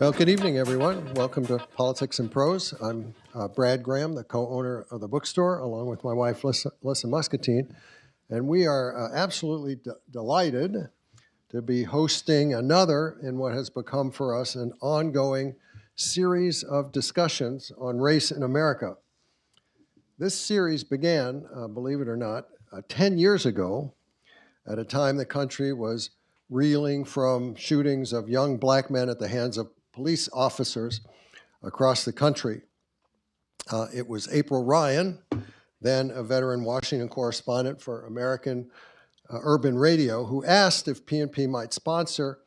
Well, good evening, everyone. Welcome to Politics and Prose. I'm Brad Graham, the co-owner of the bookstore, along with my wife, Lissa Muscatine. And we are absolutely delighted to be hosting another in what has become for us an ongoing series of discussions on race in America. This series began, believe it or not, 10 years ago, at a time the country was reeling from shootings of young black men at the hands of police officers across the country. It was April Ryan, then a veteran Washington correspondent for American Urban Radio, who asked if PNP might sponsor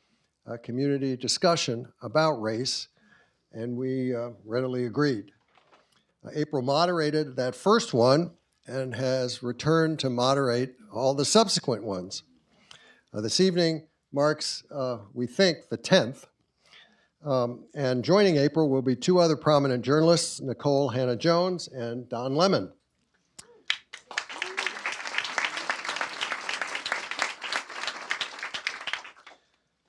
a community discussion about race, and we readily agreed. April moderated that first one and has returned to moderate all the subsequent ones. This evening marks, we think, the 10th. And joining April will be two other prominent journalists, Nikole Hannah-Jones and Don Lemon.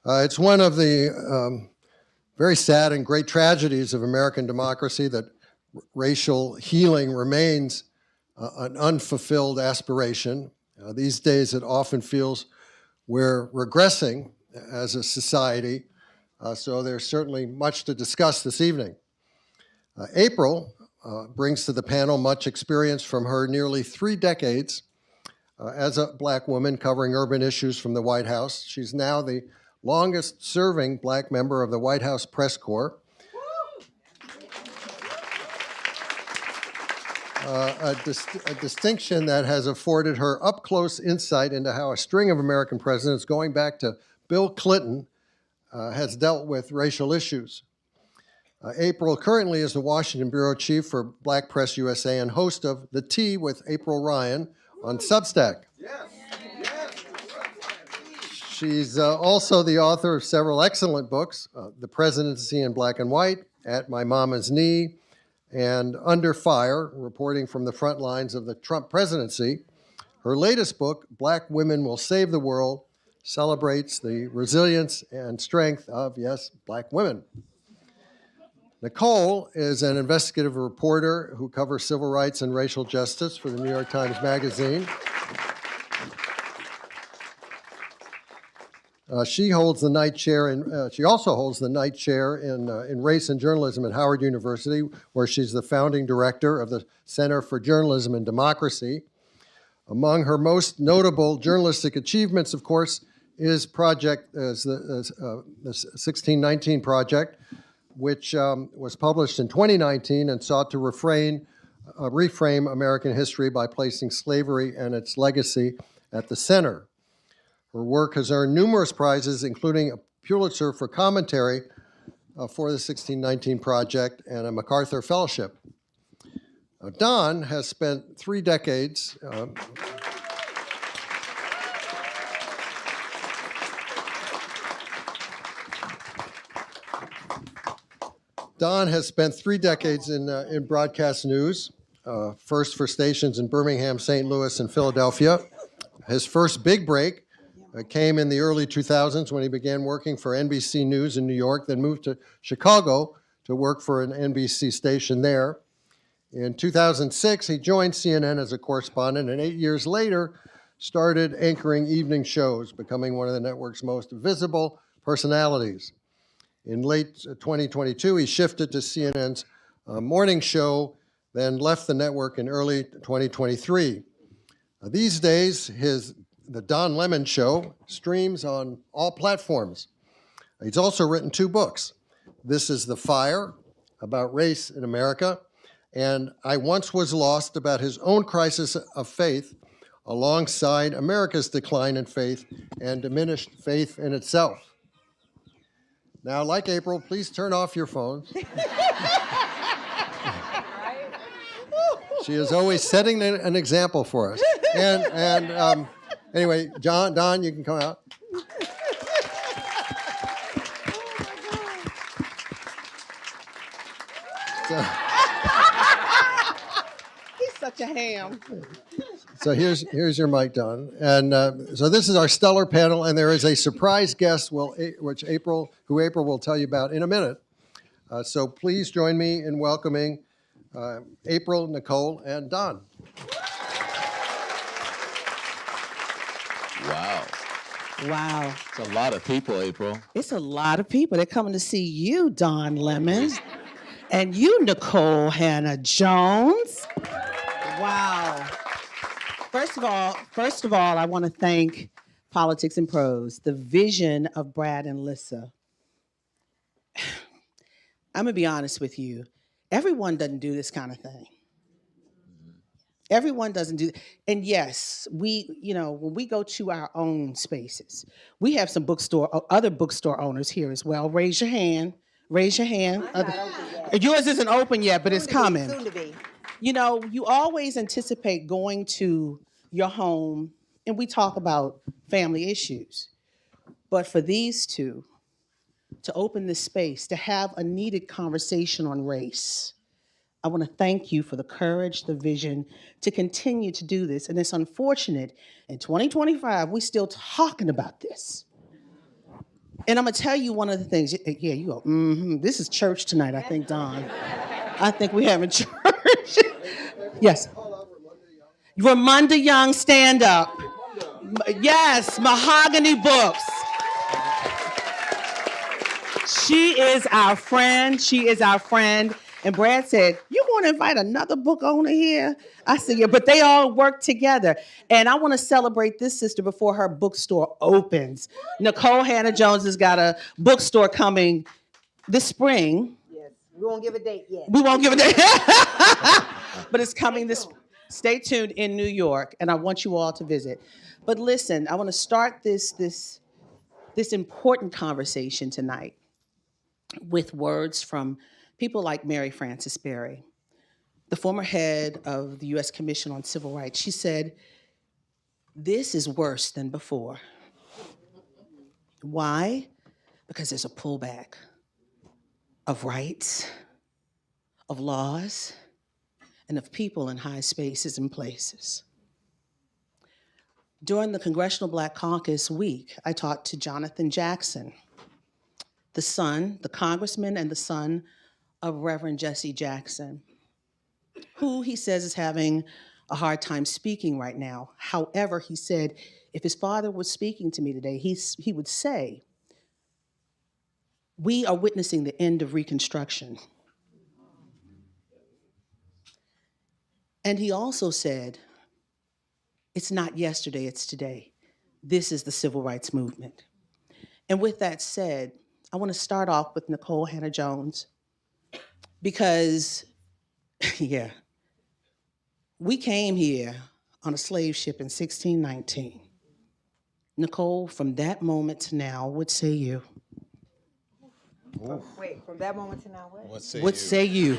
It's one of the very sad and great tragedies of American democracy that racial healing remains an unfulfilled aspiration. These days it often feels we're regressing as a society. So there's certainly much to discuss this evening. April brings to the panel much experience from her nearly 3 decades as a black woman covering urban issues from the White House. She's now the longest serving black member of the White House Press Corps. A distinction that has afforded her up-close insight into how a string of American presidents, going back to Bill Clinton, has dealt with racial issues. April currently is the Washington Bureau Chief for Black Press USA and host of The Tea with April Ryan on Substack. She's also the author of several excellent books, The Presidency in Black and White, At My Mama's Knee, and Under Fire, reporting from the front lines of the Trump presidency. Her latest book, Black Women Will Save the World, celebrates the resilience and strength of, yes, black women. Nikole is an investigative reporter who covers civil rights and racial justice for the New York Times Magazine. She holds the night chair, she also holds the night chair in race and journalism at Howard University, where she's the founding director of the Center for Journalism and Democracy. Among her most notable journalistic achievements, of course, is the 1619 Project, which was published in 2019 and sought to reframe American history by placing slavery and its legacy at the center. Her work has earned numerous prizes, including a Pulitzer for commentary for the 1619 Project and a MacArthur Fellowship. Don has spent 3 decades Don has spent 3 decades in broadcast news, first for stations in Birmingham, St. Louis, and Philadelphia. His first big break came in the early 2000s when he began working for NBC News in New York, then moved to Chicago to work for an NBC station there. In 2006, he joined CNN as a correspondent, and 8 years later, started anchoring evening shows, becoming one of the network's most visible personalities. In late 2022, he shifted to CNN's morning show, then left the network in early 2023. These days, the Don Lemon Show streams on all platforms. He's also written 2 books. This is The Fire, about race in America, and I Once Was Lost, about his own crisis of faith alongside America's decline in faith and diminished faith in itself. Now, like April, please turn off your phones. She is always setting an example for us. And anyway, Don, you can come out. He's such a ham. So here's your mic, Don. And so this is our stellar panel, and there is a surprise guest, who April will tell you about in a minute. So please join me in welcoming April, Nikole, and Don. Wow. Wow. It's a lot of people, April. It's a lot of people. They're coming to see you, Don Lemon. And you, Nikole Hannah-Jones. Wow. First of all, I want to thank Politics and Prose, the vision of Brad and Lissa. I'm going to be honest with you. Everyone doesn't do this kind of thing. Everyone doesn't do, and yes, when we go to our own spaces, we have some other bookstore owners here as well. Raise your hand. Raise your hand. Yours isn't open yet, but it's coming. Soon to be. You always anticipate going to your home, and we talk about family issues. But for these two to open this space, to have a needed conversation on race, I want to thank you for the courage, the vision to continue to do this. And it's unfortunate in 2025, we're still talking about this. And I'm going to tell you one of the things. Yeah, you go, this is church tonight, I think, Don. I think we're having church. Yes. Ramunda Young, stand up. Yes, Mahogany Books. She is our friend. She is our friend. And Brad said, you want to invite another book owner here? I said, yeah, but they all work together. And I want to celebrate this sister before her bookstore opens. Nikole Hannah-Jones has got a bookstore coming this spring. Yes, we won't give a date yet. We won't give a date. But it's coming stay tuned, in New York, and I want you all to visit. But listen, I want to start this important conversation tonight with words from people like Mary Frances Berry, the former head of the U.S. Commission on Civil Rights. She said, this is worse than before. Why? Because there's a pullback of rights, of laws, and of people in high spaces and places. During the Congressional Black Caucus week, I talked to Jonathan Jackson, the congressman and the son of Reverend Jesse Jackson, who he says is having a hard time speaking right now. However, he said, if his father was speaking to me today, he would say, we are witnessing the end of Reconstruction. And he also said, it's not yesterday, it's today. This is the civil rights movement. And with that said, I want to start off with Nikole Hannah-Jones because, yeah, we came here on a slave ship in 1619. Nikole, from that moment to now, what say you? Wait, from that moment to now, what? What say you?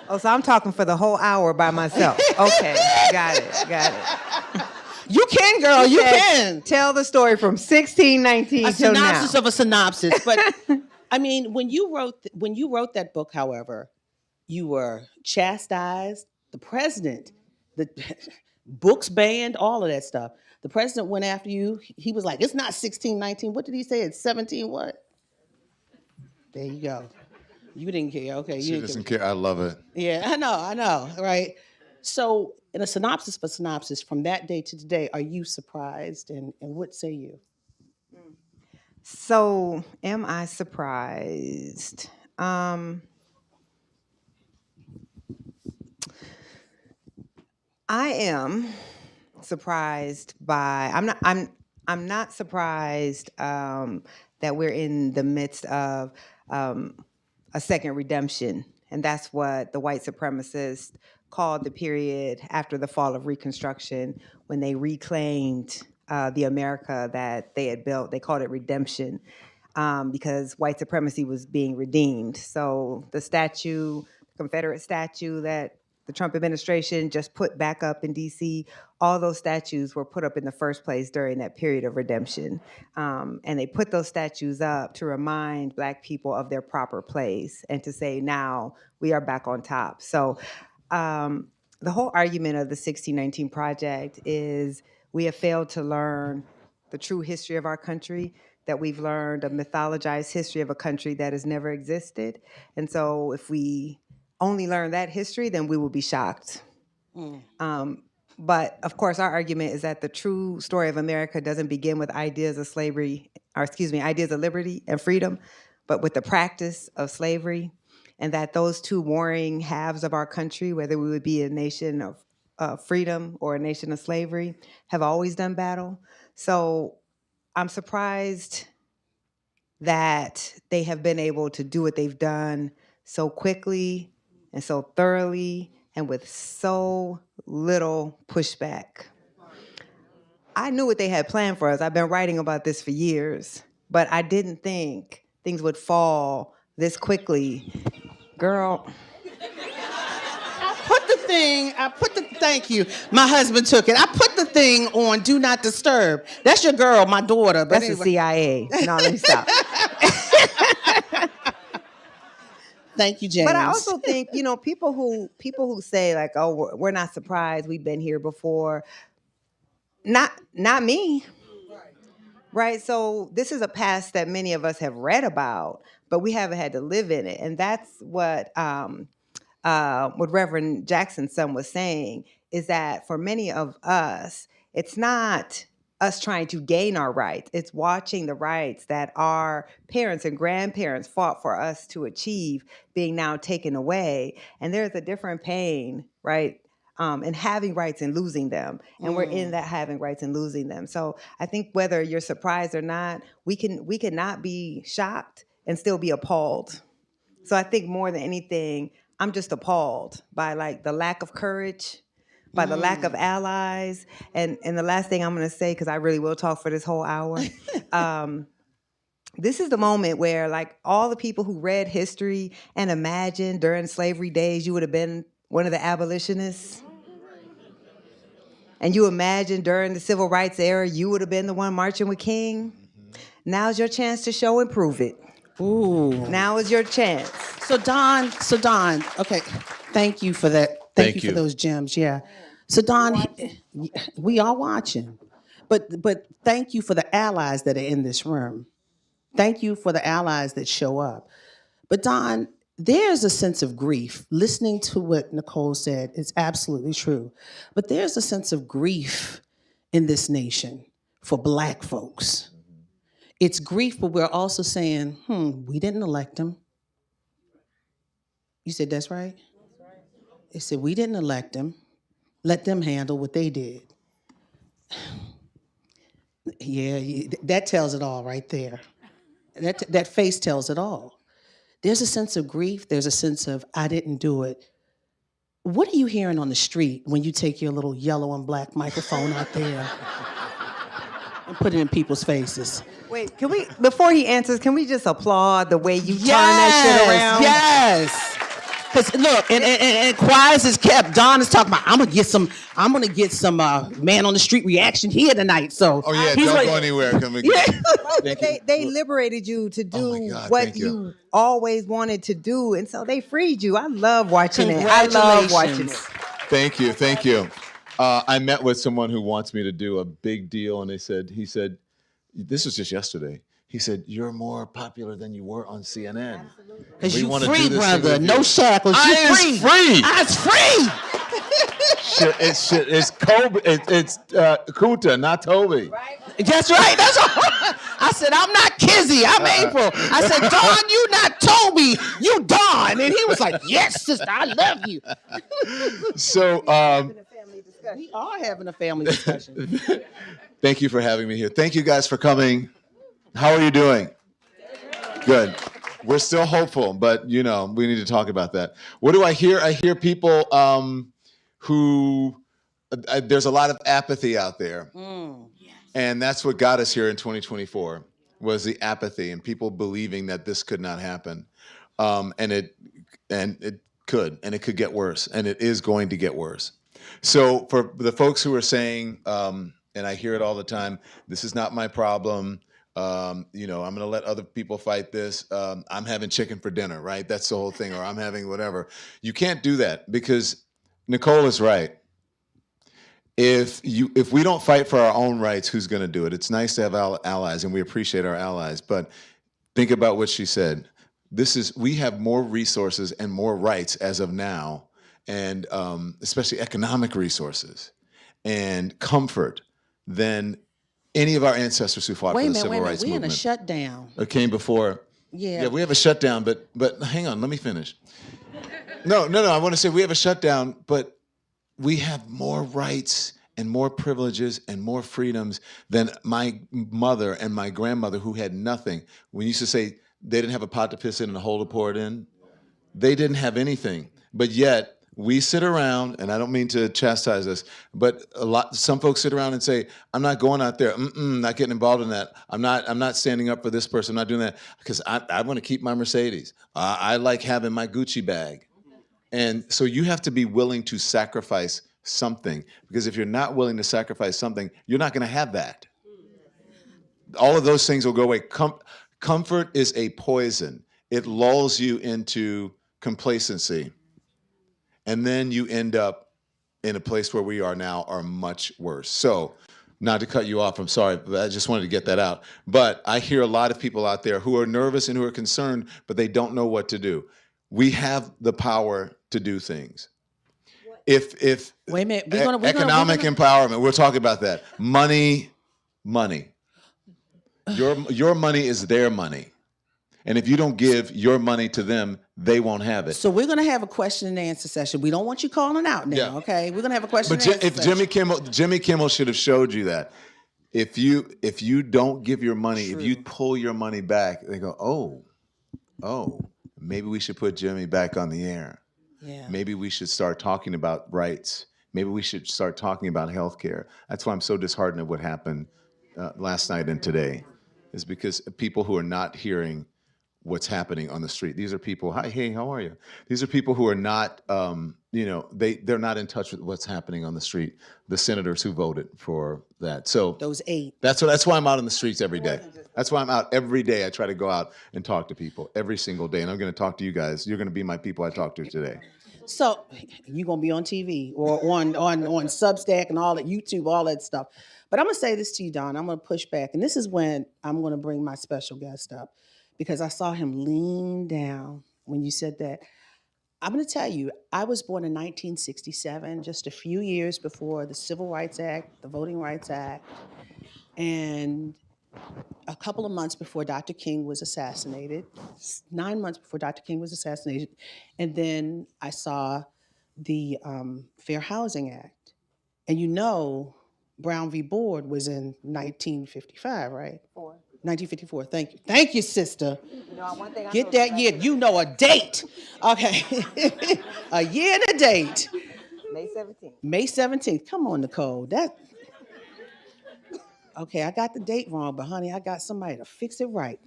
Oh, so I'm talking for the whole hour by myself. Okay, got it. You can, girl, you can. Tell the story from 1619 A till now. synopsis of a synopsis. But I mean, when you wrote that book, however, you were chastised. The president, the books banned, all of that stuff. The president went after you. He was like, it's not 1619. What did he say? It's 17 what? There you go. You didn't care. Okay. She doesn't care. I love it. Yeah, I know, right? So in a synopsis for synopsis, from that day to today, are you surprised? And what say you? So, am I surprised? I am surprised by. I'm not surprised that we're in the midst of a second redemption, and that's what the white supremacists called the period after the fall of Reconstruction, when they reclaimed the America that they had built. They called it redemption because white supremacy was being redeemed. So the Confederate statue that the Trump administration just put back up in D.C., all those statues were put up in the first place during that period of redemption. And they put those statues up to remind Black people of their proper place and to say, now we are back on top. So the whole argument of the 1619 Project is we have failed to learn the true history of our country, that we've learned a mythologized history of a country that has never existed. And so if we only learn that history, then we will be shocked. But of course, our argument is that the true story of America doesn't begin with ideas of slavery, or ideas of liberty and freedom, but with the practice of slavery, and that those two warring halves of our country, whether we would be a nation of freedom or a nation of slavery, have always done battle. So I'm surprised that they have been able to do what they've done so quickly and so thoroughly and with so little pushback. I knew what they had planned for us. I've been writing about this for years, but I didn't think things would fall this quickly. Girl. Thank you. My husband took it. I put the thing on Do Not Disturb. That's your girl, my daughter. But That's anyway. the CIA. No, let me stop. Thank you, James. But I also think, people who say like, oh, we're not surprised, we've been here before. Not me. Right? So this is a past that many of us have read about, but we haven't had to live in it. And that's what Reverend Jackson's son was saying, is that for many of us, it's not us trying to gain our rights. It's watching the rights that our parents and grandparents fought for us to achieve being now taken away. And there's a different pain, right? And having rights and losing them. And we're in that having rights and losing them. So I think whether you're surprised or not, we can not be shocked and still be appalled. So I think more than anything, I'm just appalled by like the lack of courage, by the lack of allies. And the last thing I'm going to say, because I really will talk for this whole hour, this is the moment where like all the people who read history and imagined during slavery days you would have been one of the abolitionists. And you imagine during the civil rights era, you would have been the one marching with King. Now's your chance to show and prove it. Ooh. Now is your chance. So Don, okay, thank you for that. Thank you for those gems, yeah. So Don, we are watching, but thank you for the allies that are in this room. Thank you for the allies that show up. But Don, there's a sense of grief. Listening to what Nikole said is absolutely true. But there's a sense of grief in this nation for Black folks. It's grief, but we're also saying, we didn't elect him. You said that's right? That's right. They said, we didn't elect him. Let them handle what they did. Yeah, that tells it all right there. That face tells it all. There's a sense of grief. There's a sense of, I didn't do it. What are you hearing on the street when you take your little yellow and black microphone out there and put it in people's faces? Wait, before he answers, can we just applaud the way you turn that shit around? Yes. Because look, and quiet as kept. Don is talking about, I'm gonna get some man on the street reaction here tonight. So don't go anywhere. They liberated you to do what you always wanted to do, and so they freed you. I love watching it. I love watching it. Thank you. I met with someone who wants me to do a big deal, and he said, this was just yesterday. He said, you're more popular than you were on CNN. Because you free, brother. No shackles. You free. It's free. It's Kobe. It's Kuta, not Toby. Right? That's right. That's all. I said, I'm not Kizzy. I'm April. I said, Dawn, you not Toby. You Dawn. And he was like, yes, sister, I love you. So we are having a family discussion. Thank you for having me here. Thank you guys for coming. How are you doing? Good. We're still hopeful, but we need to talk about that. What do I hear? I hear people who there's a lot of apathy out there. And that's what got us here in 2024 was the apathy and people believing that this could not happen. And it could, and it could get worse, and it is going to get worse. So for the folks who are saying, and I hear it all the time, this is not my problem. I'm going to let other people fight this. I'm having chicken for dinner, right? That's the whole thing, or I'm having whatever. You can't do that because Nikole is right. if we don't fight for our own rights, who's going to do it? It's nice to have allies, and we appreciate our allies. But think about what she said. We have more resources and more rights as of now, and especially economic resources and comfort than any of our ancestors who fought for the civil rights we movement. in a shutdown. It came before. Yeah. Yeah, we have a shutdown, but hang on, let me finish. No, I want to say we have a shutdown, but we have more rights and more privileges and more freedoms than my mother and my grandmother, who had nothing. We used to say they didn't have a pot to piss in and a hole to pour it in. They didn't have anything, but yet we sit around, and I don't mean to chastise us, but some folks sit around and say, "I'm not going out there. Not getting involved in that. I'm not standing up for this person. I'm not doing that because I want to keep my Mercedes. I like having my Gucci bag." And so you have to be willing to sacrifice something, because if you're not willing to sacrifice something, you're not going to have that. All of those things will go away. Comfort is a poison. It lulls you into complacency. And then you end up in a place where we are now, are much worse. So, not to cut you off, I'm sorry, but I just wanted to get that out. But I hear a lot of people out there who are nervous and who are concerned, but they don't know what to do. We have the power to do things. If Wait a minute, economic empowerment, we'll talk about that. Money. Your money is their money. And if you don't give your money to them, they won't have it. So we're going to have a question and answer session. We don't want you calling out now, okay? We're going to have a question and answer session. Jimmy Kimmel should have showed you that. If you don't give your money, if you pull your money back, they go, oh, maybe we should put Jimmy back on the air. Yeah. Maybe we should start talking about rights. Maybe we should start talking about health care. That's why I'm so disheartened at what happened last night and today, is because people who are not hearing what's happening on the street. These are people, hey, how are you? These are people who are not, they're not in touch with what's happening on the street. The senators who voted for that. So those 8. That's why I'm out on the streets every day. That's why I'm out every day. I try to go out and talk to people every single day. And I'm going to talk to you guys. You're going to be my people I talk to today. So you're going to be on TV or on Substack and all that, YouTube, all that stuff. But I'm going to say this to you, Don. I'm going to push back. And this is when I'm going to bring my special guest up, because I saw him lean down when you said that. I'm going to tell you, I was born in 1967, just a few years before the Civil Rights Act, the Voting Rights Act, and a couple of months before Dr. King was assassinated, 9 months before Dr. King was assassinated. And then I saw the Fair Housing Act. And Brown v. Board was in 1955, right? 1954. Thank you. Thank you, sister. Get that year. You know a date. Okay. A year and a date. May 17th. May 17th. Come on, Nikole. Okay, I got the date wrong, but honey, I got somebody to fix it right.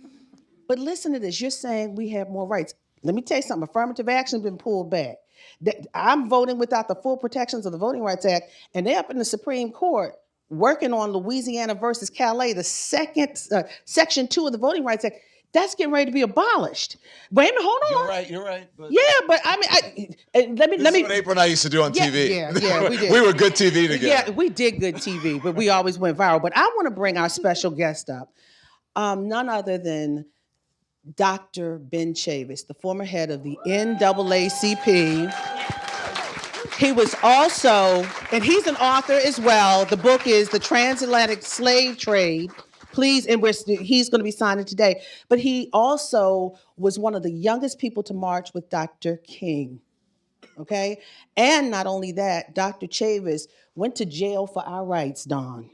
But listen to this. You're saying we have more rights. Let me tell you something. Affirmative action has been pulled back. I'm voting without the full protections of the Voting Rights Act, and they're up in the Supreme Court working on Louisiana versus Calais, the second Section 2 of the Voting Rights Act. That's getting ready to be abolished. Wait a minute, hold on. You're right. But Yeah, but I mean, let me. This is what April and I used to do on TV. Yeah, we did. We were good TV together. Yeah, we did good TV, but we always went viral. But I want to bring our special guest up, none other than Dr. Ben Chavis, the former head of the NAACP. He was also, and he's an author as well. The book is The Transatlantic Slave Trade. Please, and he's going to be signing today. But he also was one of the youngest people to march with Dr. King. Okay? And not only that, Dr. Chavis went to jail for our rights, Don.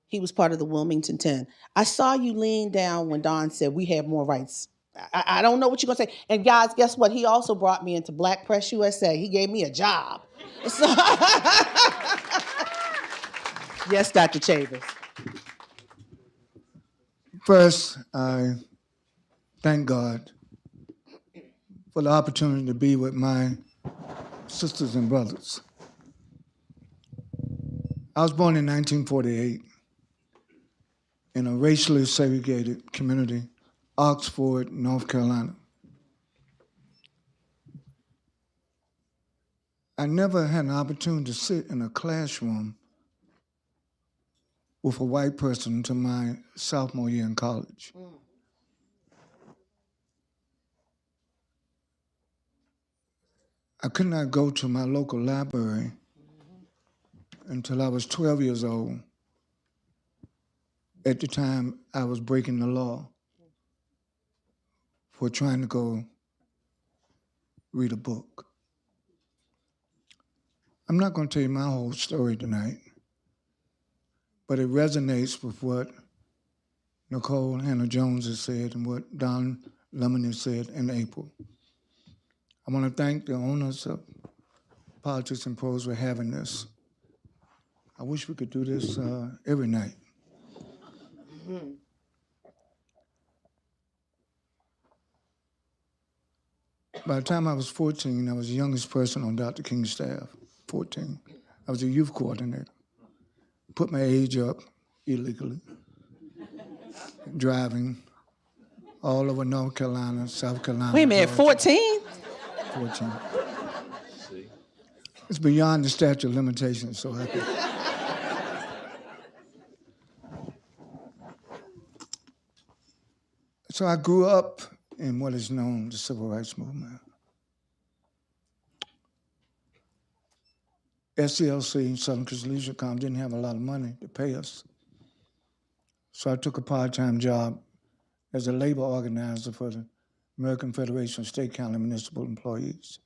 He was part of the Wilmington 10. I saw you lean down when Don said we have more rights. I don't know what you're going to say. And guys, guess what? He also brought me into Black Press USA. He gave me a job. So yes, Dr. Chavis. First, I thank God for the opportunity to be with my sisters and brothers. I was born in 1948 in a racially segregated community, Oxford, North Carolina. I never had an opportunity to sit in a classroom with a white person until my sophomore year in college. I could not go to my local library until I was 12 years old. At the time, I was breaking the law for trying to go read a book. I'm not going to tell you my whole story tonight, but it resonates with what Nikole Hannah-Jones has said and what Don Lemon has said in April. I want to thank the owners of Politics and Prose for having this. I wish we could do this every night. By the time I was 14, I was the youngest person on Dr. King's staff, 14. I was a youth coordinator. Put my age up illegally, driving all over North Carolina, South Carolina. Wait a minute, Georgia. 14? 14. It's beyond the statute of limitations, so I could. So I grew up in what is known as the Civil Rights Movement. SCLC, Southern Christian Leadership Conference, didn't have a lot of money to pay us. So I took a part-time job as a labor organizer for the American Federation of State, County, and Municipal Employees.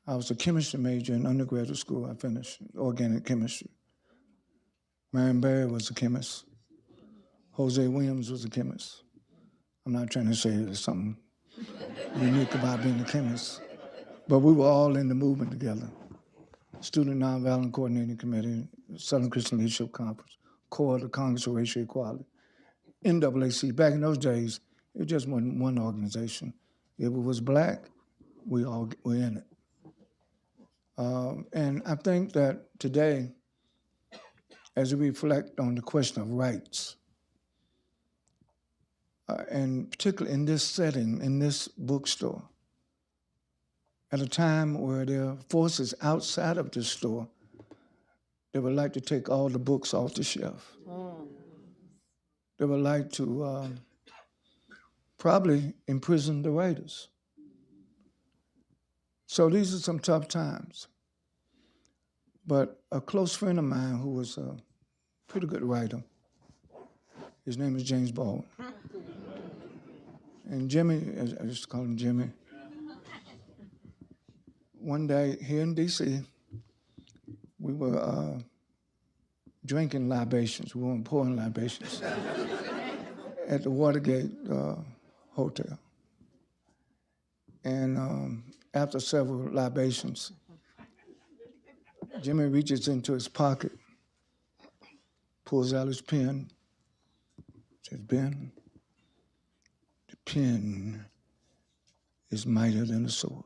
I was a chemistry major in undergraduate school. I finished organic chemistry. Marion Barry was a chemist. Jose Williams was a chemist. I'm not trying to say there's something unique about being a chemist, but we were all in the movement together. Student Nonviolent Coordinating Committee, Southern Christian Leadership Conference, CORE, the Congress of Racial Equality, NAAC. Back in those days, it just wasn't one organization. If it was black, we all were in it. And I think that today, as we reflect on the question of rights, and particularly in this setting, in this bookstore, at a time where there are forces outside of this store that would like to take all the books off the shelf. They would like to probably imprison the writers. So these are some tough times. But a close friend of mine who was a pretty good writer, his name is James Baldwin. And Jimmy, I used to call him Jimmy, one day here in D.C., we were drinking libations. We weren't pouring libations at the Watergate Hotel. And after several libations, Jimmy reaches into his pocket, pulls out his pen, says, "Ben, the pen is mightier than the sword."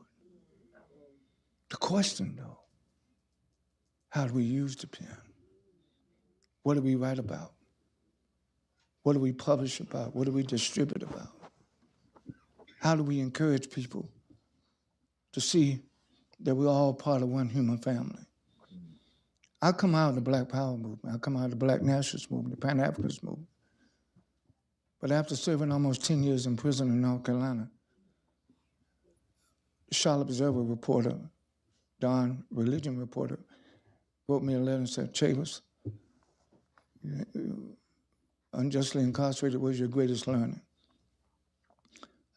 The question, though, how do we use the pen? What do we write about? What do we publish about? What do we distribute about? How do we encourage people to see that we're all part of one human family? I come out of the Black Power movement. I come out of the Black Nationalist movement, the Pan-Africanist movement. But after serving almost 10 years in prison in North Carolina, the Charlotte Observer reporter, Don, religion reporter, wrote me a letter and said, "Chavis, unjustly incarcerated was your greatest learning."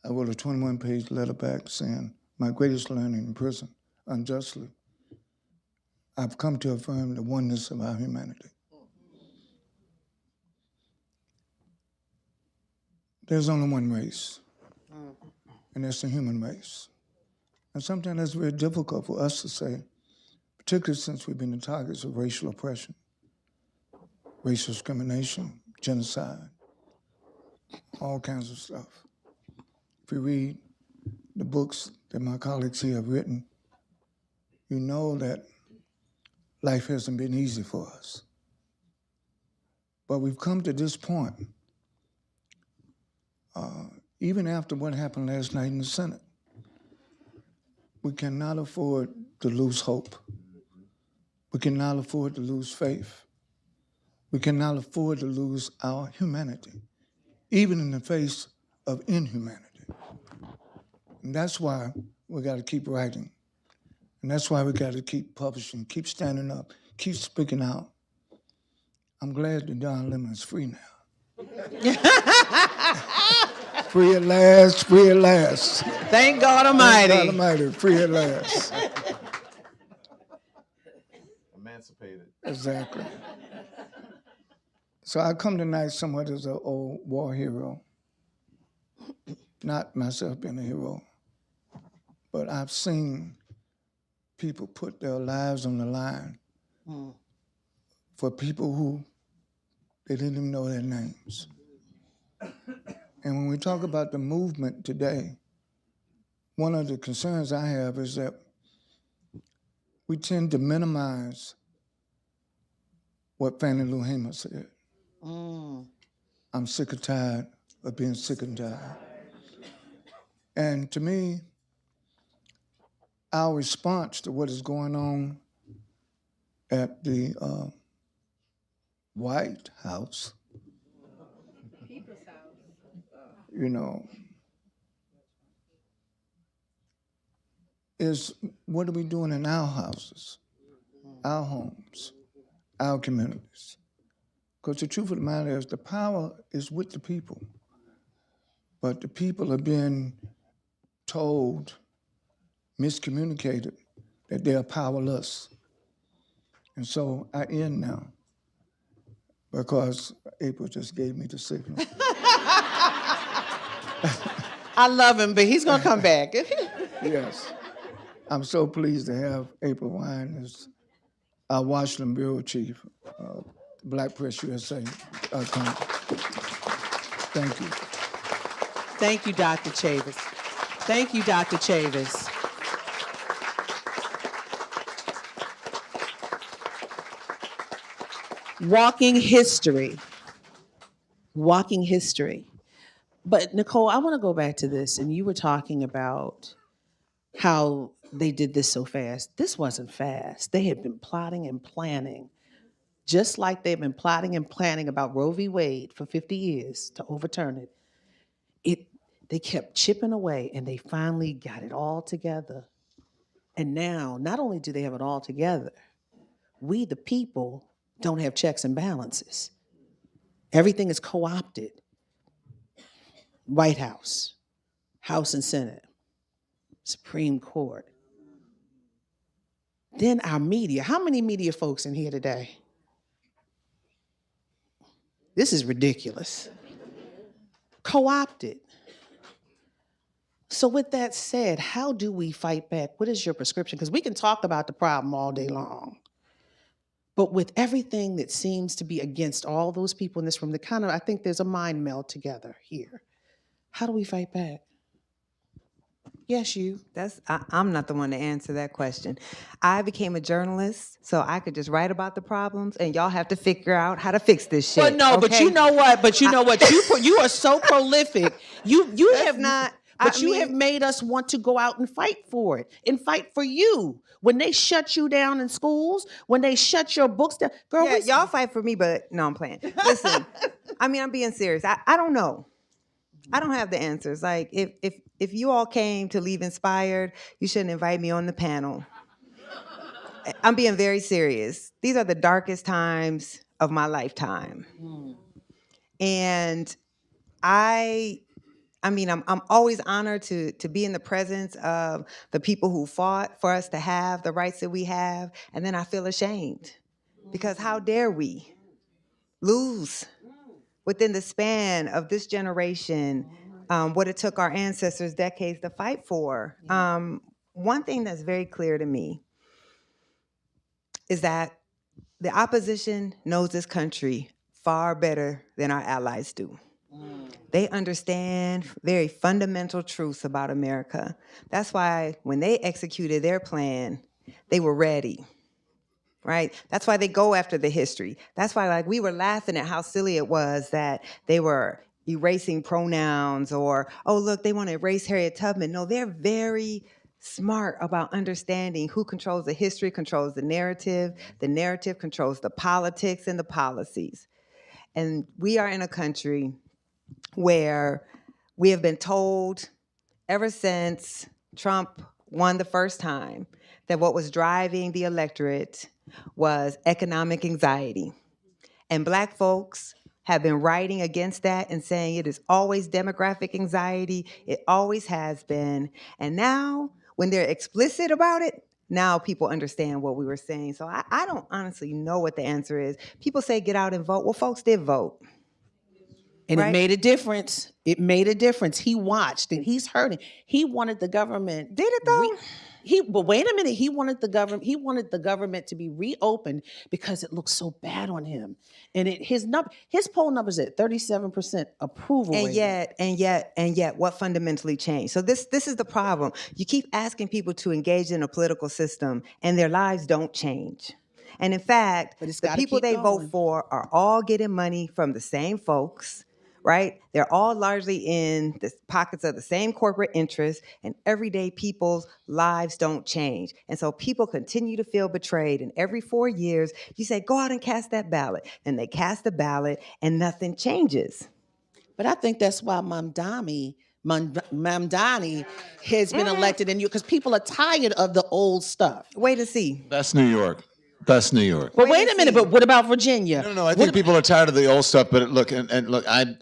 I wrote a 21-page letter back saying, "My greatest learning in prison, unjustly, I've come to affirm the oneness of our humanity." There's only one race, and that's the human race. And sometimes that's very difficult for us to say, particularly since we've been the targets of racial oppression, racial discrimination, genocide, all kinds of stuff. If you read the books that my colleagues here have written, you know that life hasn't been easy for us. But we've come to this point, even after what happened last night in the Senate. We cannot afford to lose hope. We cannot afford to lose faith. We cannot afford to lose our humanity, even in the face of inhumanity. And that's why we got to keep writing. And that's why we got to keep publishing, keep standing up, keep speaking out. I'm glad that Don Lemon is free now. Free at last, free at last. Thank God Almighty. Thank God Almighty, free at last. Emancipated. Exactly. So I come tonight somewhat as an old war hero. Not myself being a hero, but I've seen people put their lives on the line for people who they didn't even know their names. And when we talk about the movement today, one of the concerns I have is that we tend to minimize what Fannie Lou Hamer said. I'm sick and tired of being sick and tired. And to me, our response to what is going on at the White House, you know, is what are we doing in our houses, our homes, our communities? Because the truth of the matter is the power is with the people, but the people are being told, miscommunicated, that they are powerless. And so I end now because April just gave me the signal. I love him, but he's gonna come back. Yes. I'm so pleased to have April Wine as our Washington Bureau Chief, Black Press USA. Thank you. Thank you, Dr. Chavis. Thank you, Dr. Chavis. Walking history. Walking history. But Nikole, I want to go back to this, and you were talking about how they did this so fast. This wasn't fast. They had been plotting and planning, just like they've been plotting and planning about Roe v. Wade for 50 years to overturn it. They kept chipping away, and they finally got it all together. And now, not only do they have it all together, we, the people, don't have checks and balances. Everything is co-opted. White House, House and Senate, Supreme Court. Then our media. How many media folks in here today? This is ridiculous. Co-opted. So with that said, how do we fight back? What is your prescription? Because we can talk about the problem all day long. But with everything that seems to be against all those people in this room, I think there's a mind meld together here. How do we fight back? Yes, you. I'm not the one to answer that question. I became a journalist, so I could just write about the problems, and y'all have to figure out how to fix this shit. But no, okay? but you know what? You are so prolific. You have not. But you have made us want to go out and fight for it and fight for you. When they shut you down in schools, when they shut your books down, girl. Yeah, y'all fight for me, but no, I'm playing. Listen, I'm being serious. I don't know. I don't have the answers. Like, if you all came to leave inspired, you shouldn't invite me on the panel. I'm being very serious. These are the darkest times of my lifetime. And I'm always honored to be in the presence of the people who fought for us to have the rights that we have. And then I feel ashamed because how dare we lose within the span of this generation what it took our ancestors decades to fight for. One thing that's very clear to me is that the opposition knows this country far better than our allies do. They understand very fundamental truths about America. That's why when they executed their plan, they were ready, right? That's why they go after the history. That's why, we were laughing at how silly it was that they were erasing pronouns or, oh, look, they want to erase Harriet Tubman. No, they're very smart about understanding who controls the history, controls the narrative controls the politics and the policies. And we are in a country where we have been told ever since Trump won the first time that what was driving the electorate was economic anxiety. And Black folks have been writing against that and saying it is always demographic anxiety, it always has been. And now, when they're explicit about it, now people understand what we were saying. So I don't honestly know what the answer is. People say get out and vote. Well, folks did vote. And Right. it made a difference. It made a difference. He watched and he's hurting. He wanted the government. Did it though? But wait a minute. He wanted the government to be reopened because it looked so bad on him. And his poll numbers at 37% approval And rating. yet, what fundamentally changed? So this is the problem. You keep asking people to engage in a political system, and their lives don't change. And in fact, But it's the gotta people keep they going. vote for are all getting money from the same folks, right? They're all largely in the pockets of the same corporate interests, and everyday people's lives don't change. And so people continue to feel betrayed. And every 4 years, you say, go out and cast that ballot. And they cast the ballot, and nothing changes. But I think that's why Mamdani has been elected in you, because people are tired of the old stuff. Wait to see. That's New York. That's New York. But wait a minute, but what about Virginia? No, I think people are tired of the old stuff. But look, and look, I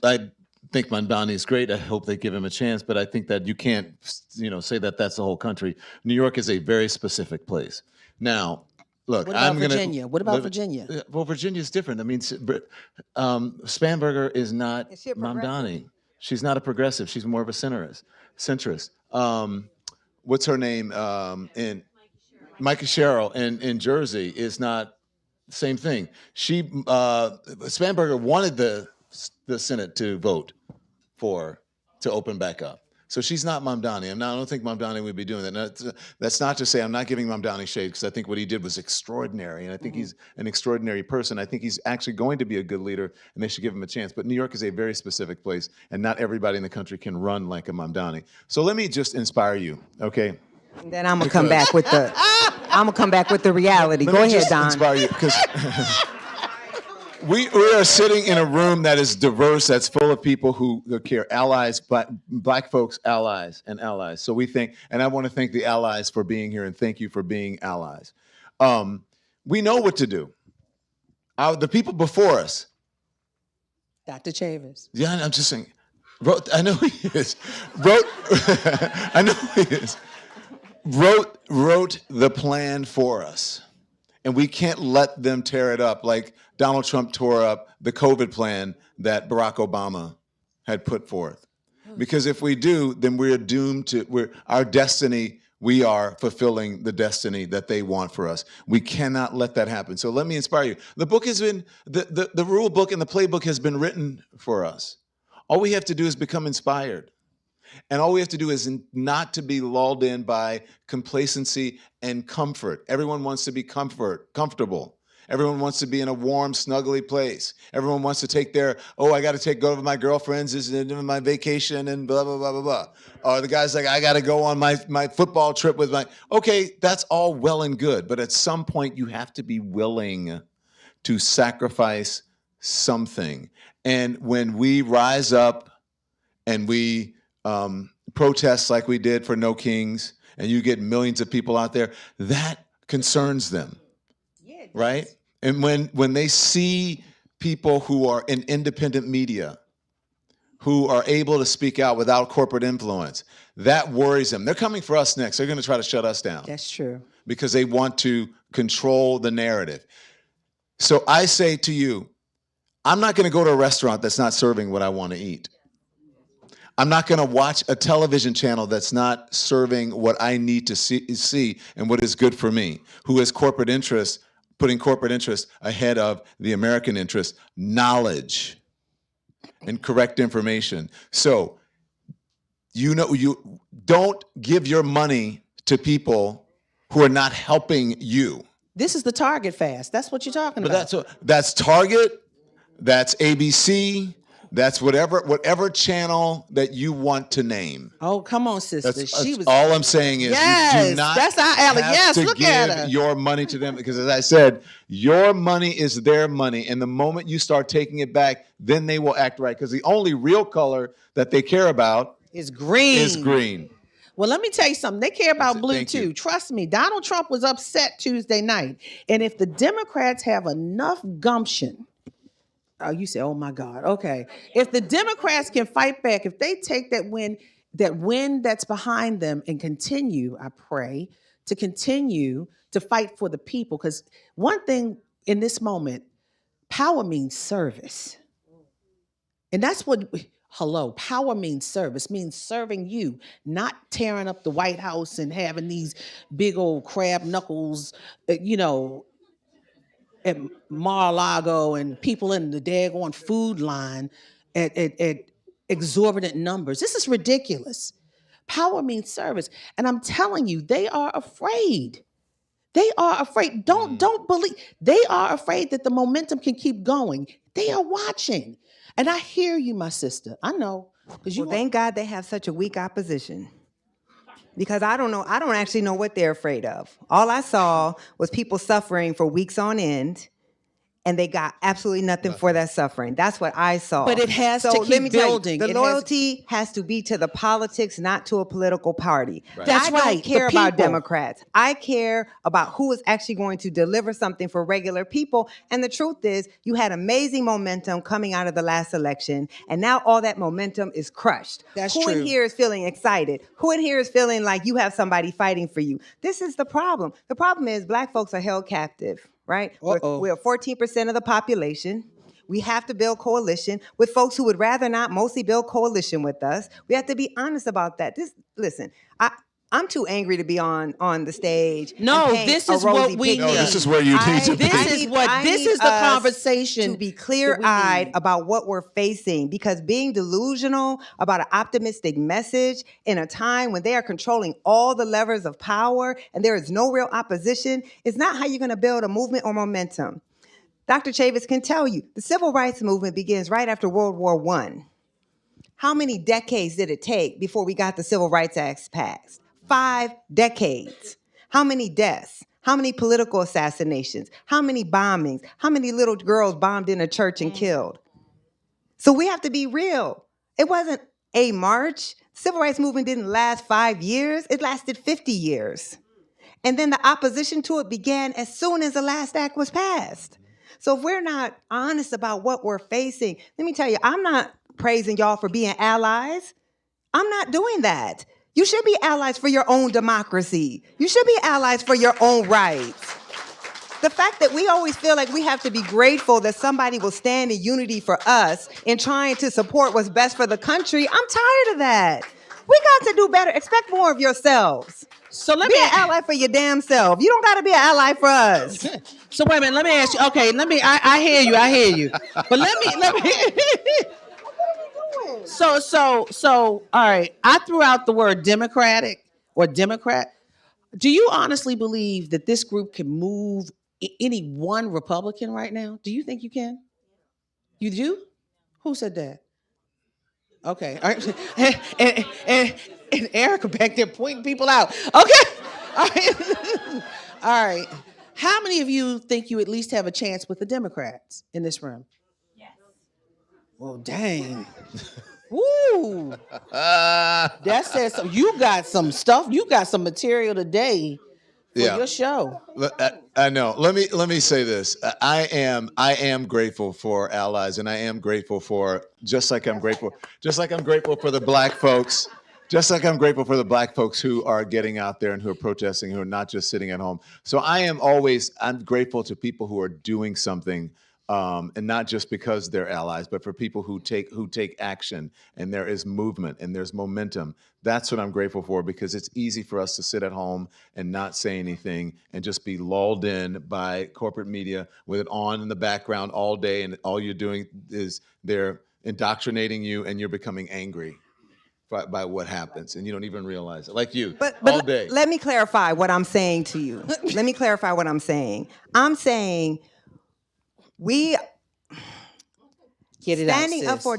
think Mamdani is great. I hope they give him a chance. But I think that you can't, say that that's the whole country. New York is a very specific place. Now, look, What about I'm going to. Virginia? What about Virginia? Well, Virginia's different. I mean, Spanberger is not Is she a progressive? Mamdani. She's not a progressive. She's more of a centrist. What's her name? Micah Sherrill in Jersey is not the same thing. Spanberger wanted the Senate to vote to open back up. So she's not Mamdani. I don't think Mamdani would be doing that. Now, that's not to say I'm not giving Mamdani shade, because I think what he did was extraordinary, and I think he's an extraordinary person. I think he's actually going to be a good leader, and they should give him a chance. But New York is a very specific place, and not everybody in the country can run like a Mamdani. So let me just inspire you, okay? And then I'm gonna come back with the reality. Let Go me ahead, just Don. inspire you, because we are sitting in a room that is diverse, that's full of people who care, allies, black folks, allies. So we think, and I want to thank the allies for being here, and thank you for being allies. We know what to do. The people before us. Dr. Chavis. Yeah, I'm just saying. I know he is. I know he is. Wrote the plan for us. And we can't let them tear it up like Donald Trump tore up the COVID plan that Barack Obama had put forth. Because if we do, then we're doomed to our destiny. We are fulfilling the destiny that they want for us. We cannot let that happen. So let me inspire you. The book has been, the rule book and the playbook has been written for us. All we have to do is become inspired. And all we have to do is not to be lulled in by complacency and comfort. Everyone wants to be comfortable. Everyone wants to be in a warm, snuggly place. Everyone wants to take go to my girlfriend's, this is my vacation and blah, blah, blah, blah, blah. Or the guy's like, I got to go on my football trip with okay, that's all well and good. But at some point, you have to be willing to sacrifice something. And when we rise up and we protest like we did for No Kings, and you get millions of people out there, that concerns them, right? And when they see people who are in independent media, who are able to speak out without corporate influence, that worries them. They're coming for us next. They're going to try to shut us down. That's true. Because they want to control the narrative. So I say to you, I'm not going to go to a restaurant that's not serving what I want to eat. I'm not going to watch a television channel that's not serving what I need to see and what is good for me, who has corporate interests, putting corporate interests ahead of the American interest, knowledge and correct information. So, you don't give your money to people who are not helping you. This is the Target fast. That's what you're talking But about. that's Target, that's ABC, That's whatever channel that you want to name. Oh, come on, sister. That's all I'm saying is you Yes, do not that's our alley. have Yes, to look at give her. your money to them because, as I said, your money is their money, and the moment you start taking it back, then they will act right because the only real color that they care about It's green. is green. Well, let me tell you something. They care about blue Thank too. you. Trust me. Donald Trump was upset Tuesday night. And if the Democrats have enough gumption, oh, you say, oh my God. Okay. If the Democrats can fight back, if they take that win that's behind them and continue, I pray, to continue to fight for the people. Because one thing in this moment, power means service. And that's what, power means service, means serving you, not tearing up the White House and having these big old crab knuckles, at Mar-a-Lago and people in the daggone food line at exorbitant numbers. This is ridiculous. Power means service. And I'm telling you, they are afraid. They are afraid. Don't believe. They are afraid that the momentum can keep going. They are watching. And I hear you, my sister. I know. Well, thank God they have such a weak opposition. Because I don't actually know what they're afraid of. All I saw was people suffering for weeks on end, and they got absolutely nothing for that suffering. That's what I saw. But it has to keep let me tell you, building. the loyalty has to be to the politics, not to a political party. Right. That's I right, don't care the about people. Democrats. I care about who is actually going to deliver something for regular people. And the truth is, you had amazing momentum coming out of the last election, and now all that momentum is crushed. That's Who true. in here is feeling excited? Who in here is feeling like you have somebody fighting for you? This is the problem. The problem is Black folks are held captive, right? We're 14% of the population. We have to build coalition with folks who would rather not mostly build coalition with us. We have to be honest about that. Listen, I'm too angry to be on the stage. No, and paint this a is what rosy we picture. need. No, this is where you need to be. This is the us conversation to be that we clear-eyed need. about what we're facing, because being delusional about an optimistic message in a time when they are controlling all the levers of power and there is no real opposition is not how you're going to build a movement or momentum. Dr. Chavis can tell you, the civil rights movement begins right after World War I. How many decades did it take before we got the Civil Rights Act passed? 5 decades. How many deaths? How many political assassinations? How many bombings? How many little girls bombed in a church and killed? So we have to be real. It wasn't a march. The civil rights movement didn't last 5 years. It lasted 50 years. And then the opposition to it began as soon as the last act was passed. So if we're not honest about what we're facing, let me tell you, I'm not praising y'all for being allies. I'm not doing that. You should be allies for your own democracy. You should be allies for your own rights. The fact that we always feel like we have to be grateful that somebody will stand in unity for us in trying to support what's best for the country, I'm tired of that. We got to do better. Expect more of yourselves. So let Be me an ally for your damn self. You don't got to be an ally for us. So wait a minute, let me ask you. Okay, I hear you. But let me So all right. I threw out the word Democratic or Democrat. Do you honestly believe that this group can move any one Republican right now? Do you think you can? You do? Who said that? Okay. All right. And Erica back there pointing people out. Okay. All right. All right. How many of you think you at least have a chance with the Democrats in this room? Yes. Well, dang. Woo. That says so. You got some stuff. You got some material today for your show. I know. Let me say this. I am grateful for allies, and I am grateful for just like I'm grateful for the Black folks. Just like I'm grateful for the Black folks who are getting out there and who are protesting, who are not just sitting at home. So I'm grateful to people who are doing something, and not just because they're allies, but for people who take action, and there is movement and there's momentum. That's what I'm grateful for, because it's easy for us to sit at home and not say anything and just be lulled in by corporate media with it on in the background all day, and all you're doing is they're indoctrinating you and you're becoming angry by what happens, and you don't even realize it, like you, all day. Let me clarify what I'm saying to you. Let me clarify what I'm saying. I'm saying Get it out, standing up sis. for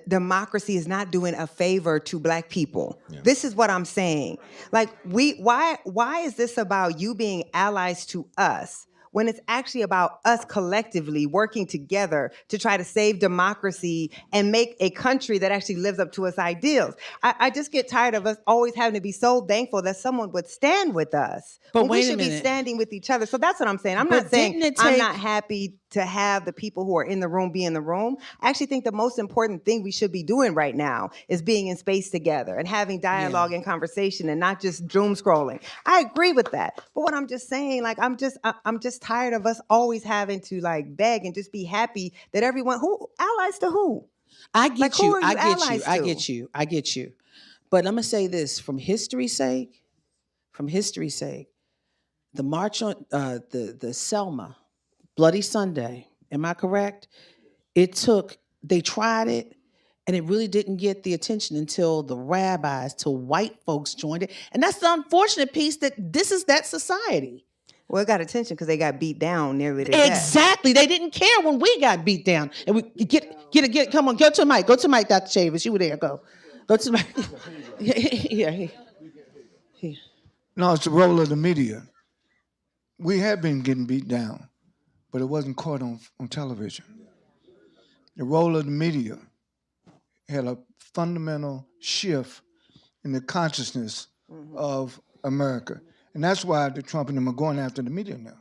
democracy is not doing a favor to Black people. Yeah. This is what I'm saying. Like, why is this about you being allies to us when it's actually about us collectively working together to try to save democracy and make a country that actually lives up to its ideals? I just get tired of us always having to be so thankful that someone would stand with us. But when wait we a should be minute. standing with each other. So that's what I'm saying. I'm But not saying didn't it I'm take- not happy to have the people who are in the room be in the room. I actually think the most important thing we should be doing right now is being in space together and having dialogue and conversation and not just doom scrolling. I agree with that. But what I'm just saying, like, I'm just tired of us always having to like beg and just be happy that everyone who allies to who? I get Like, you. who are you I get you. allies I to? get you. I get you. But I'm gonna say this from history's sake. The march on the Selma, Bloody Sunday. Am I correct? They tried it, and it really didn't get the attention until the rabbis, till white folks joined it. And that's the unfortunate piece, that this is that society. Well, it got attention because they got beat down nearly to death. Exactly. They didn't care when we got beat down. And we get come on, go to the mic. Go to the mic, Dr. Chavis. You were there. Go to the mic. Yeah. No, it's the role of the media. We have been getting beat down, but it wasn't caught on television. The role of the media had a fundamental shift in the consciousness of America. And that's why the Trump and them are going after the media now,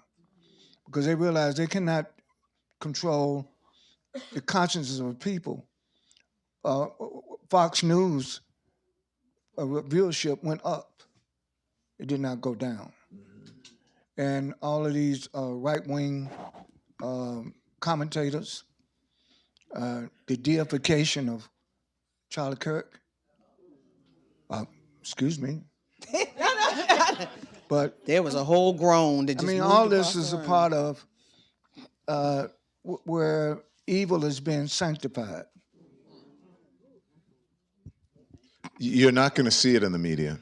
because they realize they cannot control the consciences of people. Fox News viewership went up. It did not go down. And all of these right-wing commentators, the deification of Charlie Kirk, excuse me. But There was a whole groan that just moved all across this the is a room. part of where evil is being sanctified. You're not going to see it in the media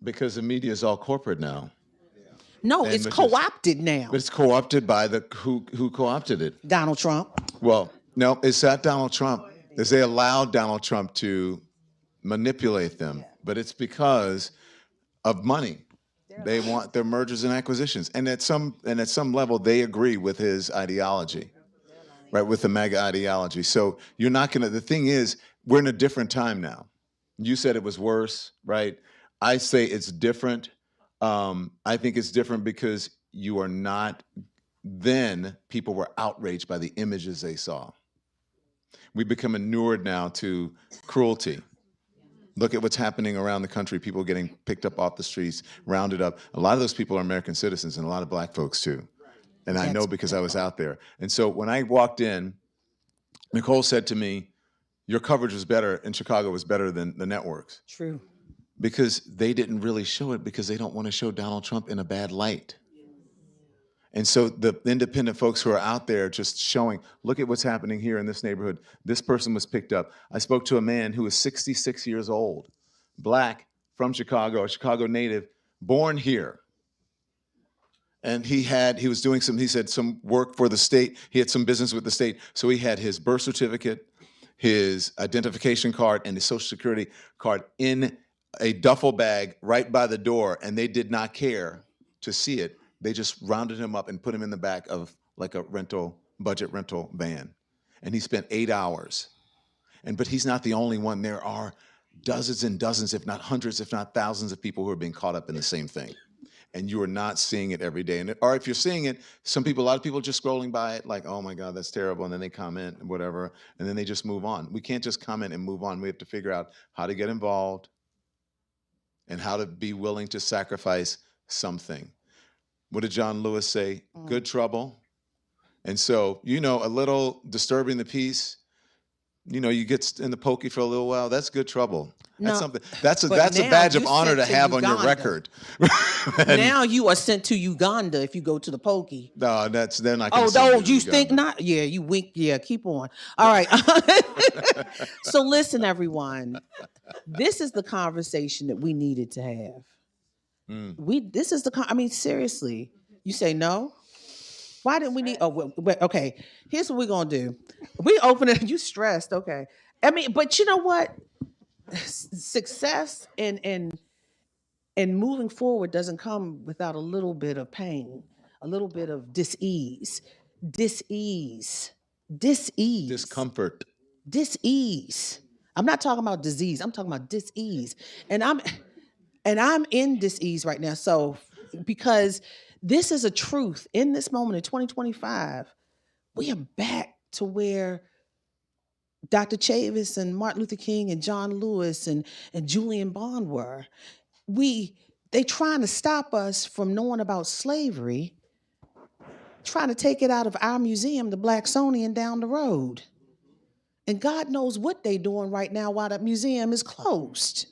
because the media is all corporate now. No, And it's which is- co-opted now. But it's co-opted by who co-opted it. Donald Trump. Well, no, it's not Donald Trump. Is they allowed Donald Trump to manipulate them, but it's because of money. They want their mergers and acquisitions, and at some level, they agree with his ideology, right? With the MAGA ideology. So you're not gonna. The thing is, we're in a different time now. You said it was worse, right? I say it's different. I think it's different because you are not. Then people were outraged by the images they saw. We become inured now to cruelty. Look at what's happening around the country, people getting picked up off the streets, rounded up. A lot of those people are American citizens, and a lot of black folks too. And I know because I was out there. And so when I walked in, Nikole said to me, your coverage was better in Chicago, was better than the networks. True. Because they didn't really show it because they don't want to show Donald Trump in a bad light. And so the independent folks who are out there just showing, look at what's happening here in this neighborhood. This person was picked up. I spoke to a man who was 66 years old, black, from Chicago, a Chicago native, born here. And he was doing some work for the state. He had some business with the state. So he had his birth certificate, his identification card, and his Social Security card in a duffel bag right by the door. And they did not care to see it. They just rounded him up and put him in the back of like a budget rental van. And he spent 8 hours. But he's not the only one. There are dozens and dozens, if not hundreds, if not thousands of people who are being caught up in the same thing. And you are not seeing it every day. Or if you're seeing it, a lot of people are just scrolling by it like, oh my God, that's terrible. And then they comment and whatever. And then they just move on. We can't just comment and move on. We have to figure out how to get involved and how to be willing to sacrifice something. What did John Lewis say? Good trouble. And so, a little disturbing the peace, you get in the pokey for a little while. That's good trouble. That's something. That's a badge of honor to have on your record. Now you are sent to Uganda if you go to the pokey. No, they're not. You think not? Yeah, you wink. Yeah, keep on. All right. So listen, everyone. This is the conversation that we needed to have. Seriously, you say no? Why didn't we need? Oh, okay. Here's what we're gonna do. We open it. You stressed? Okay. I mean, but you know what? Success and moving forward doesn't come without a little bit of pain, a little bit of dis-ease, dis-ease, dis-ease, Discomfort. dis-ease. I'm not talking about disease. I'm talking about dis-ease, and I'm in dis-ease right now. So because this is a truth in this moment in 2025, we are back to where Dr. Chavis and Martin Luther King and John Lewis and Julian Bond were. They trying to stop us from knowing about slavery, trying to take it out of our museum, the Blacksonian, down the road. And God knows what they doing right now while that museum is closed.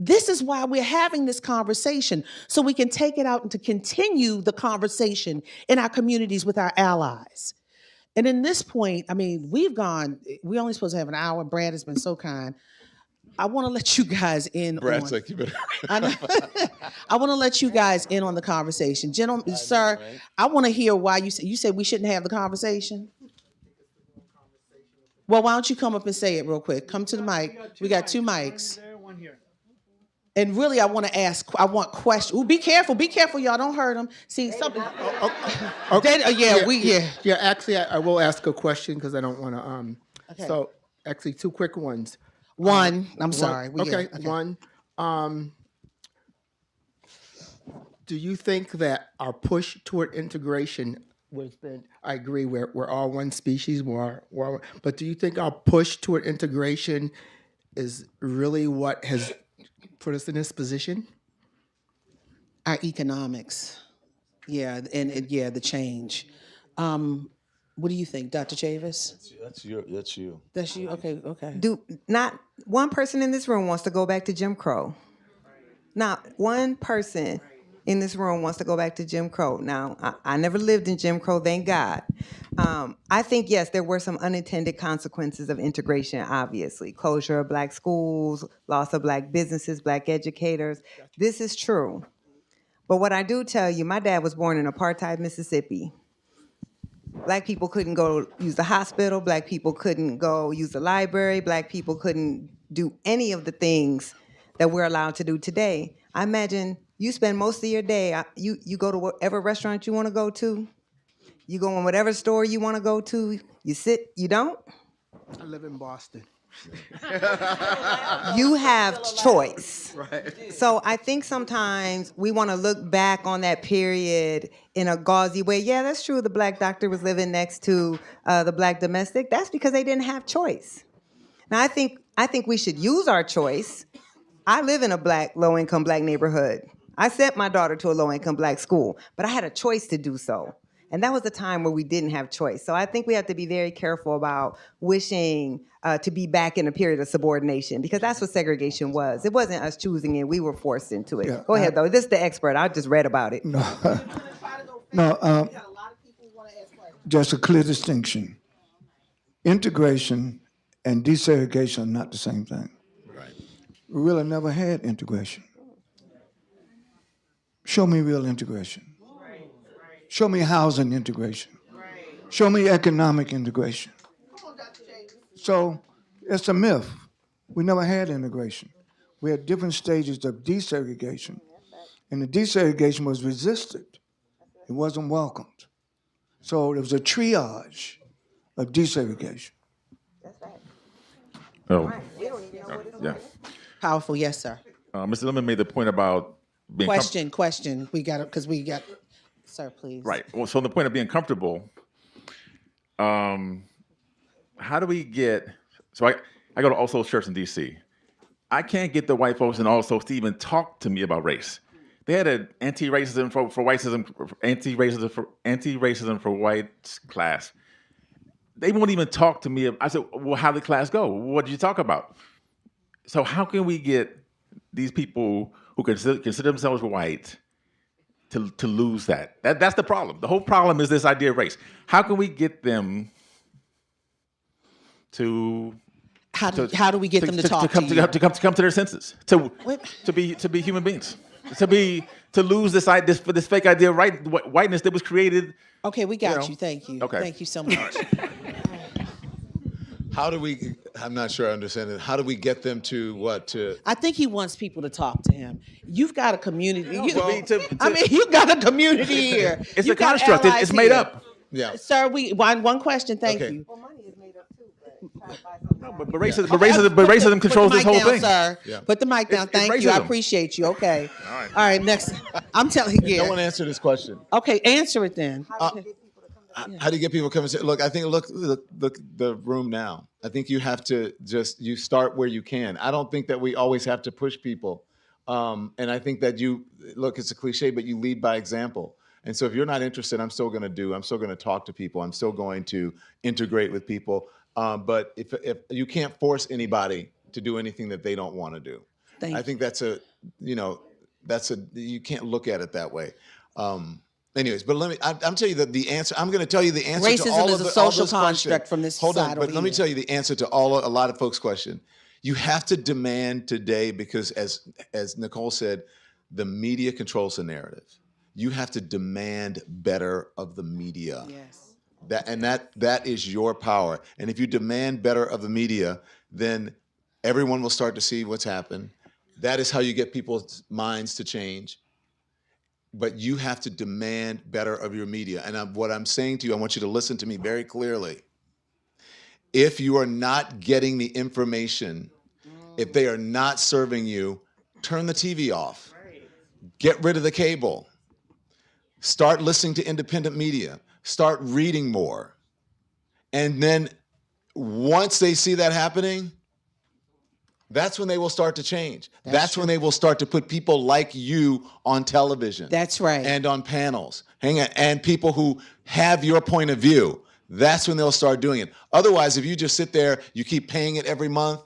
This is why we're having this conversation, so we can take it out and to continue the conversation in our communities with our allies. And in this point, I mean, we're only supposed to have an hour. Brad has been so kind. I want to let you guys in Brad's on. like, you better. I know. I want to let you guys in on the conversation, gentlemen, sir. I want to hear why you said we shouldn't have the conversation. Well, why don't you come up and say it real quick? Come to the mic. We got two mics. And really, I want questions. Ooh, be careful, y'all. Don't hurt them. See, something. Okay. Yeah, actually, I will ask a question because I don't want to. Okay. So, actually, two quick ones. One. I'm sorry. Okay. One. Do you think that our push toward integration was been? I agree. We're all one species. But do you think our push toward integration is really what has put us in this position? Our economics. Yeah, and the change. What do you think, Dr. Chavis? That's you. That's you? Okay. Not one person in this room wants to go back to Jim Crow. Not one person in this room wants to go back to Jim Crow. Now, I never lived in Jim Crow, thank God. I think, yes, there were some unintended consequences of integration, obviously. Closure of Black schools, loss of Black businesses, Black educators. This is true. But what I do tell you, my dad was born in apartheid Mississippi. Black people couldn't go use the hospital. Black people couldn't go use the library. Black people couldn't do any of the things that we're allowed to do today. I imagine you spend most of your day, you go to whatever restaurant you want to go to. You go in whatever store you want to go to. You sit, you don't? I live in Boston. You have choice. Right. So I think sometimes we want to look back on that period in a gauzy way. Yeah, that's true. The Black doctor was living next to the Black domestic. That's because they didn't have choice. Now I think we should use our choice. I live in a Black, low-income Black neighborhood. I sent my daughter to a low-income Black school, but I had a choice to do so. And that was a time where we didn't have choice. So I think we have to be very careful about wishing to be back in a period of subordination, because that's what segregation was. It wasn't us choosing it. We were forced into it. Yeah, Go ahead, though. This is the expert. I just read about it. No, just a clear distinction. Integration and desegregation are not the same thing. Right. We really never had integration. Show me real integration. Show me housing integration. Show me economic integration. So it's a myth. We never had integration. We had different stages of desegregation. And the desegregation was resisted. It wasn't welcomed. So there was a triage of desegregation. Oh, yeah. Powerful, yes, sir. Mr. Lemon made the point about being Question. We got it because we got. Sir, please. right. Well, so on the point of being comfortable, how do we get? So I go to All Souls Church in D.C. I can't get the white folks in All Souls to even talk to me about race. They had an anti-racism for whiteism, anti-racism for white class. They won't even talk to me. I said, well, how did the class go? What did you talk about? So how can we get these people who consider themselves white to lose that? That's the problem. The whole problem is this idea of race. How can we get them to How do we get them to talk to you? to come to their senses, to be human beings? to lose this fake idea of whiteness that was created. Okay, we got know. you. Thank you. Okay. Thank you so much. How do we? I'm not sure I understand it. How do we get them to what? To I think he wants people to talk to him. You've got a community. You got a community here. It's You a got construct. allies It's made here. up. yeah. Sir, one question. Thank Okay. you. But racism controls Put this the mic whole down, thing. sir. Yeah. Put the mic down. It's Thank you. I racism. appreciate you. Okay. All right. All right. Next. I'm telling you. No one answered this question. Okay. Answer it then. How do you get people to come and say, look, I think, look the room now. I think you have to you start where you can. I don't think that we always have to push people. And I think that it's a cliche, but you lead by example. And so if you're not interested, I'm still going to talk to people. I'm still going to integrate with people. But if you can't force anybody to do anything that they don't want to do. I think you can't look at it that way. Anyways, but I'm telling you the answer. I'm going to tell you the answer to all Racism of is a all social those questions. construct from this Hold on, societal but let me evil. tell you the answer to a lot of folks' question. You have to demand today because, as Nikole said, the media controls the narrative. You have to demand better of the media. Yes. That is your power. And if you demand better of the media, then everyone will start to see what's happened. That is how you get people's minds to change. But you have to demand better of your media. And what I'm saying to you, I want you to listen to me very clearly. If you are not getting the information, if they are not serving you, turn the TV off. Get rid of the cable. Start listening to independent media. Start reading more. And then once they see that happening, that's when they will start to change. That's when they will start to put people like you on television. That's right. And on panels. And people who have your point of view. That's when they'll start doing it. Otherwise, if you just sit there, you keep paying it every month,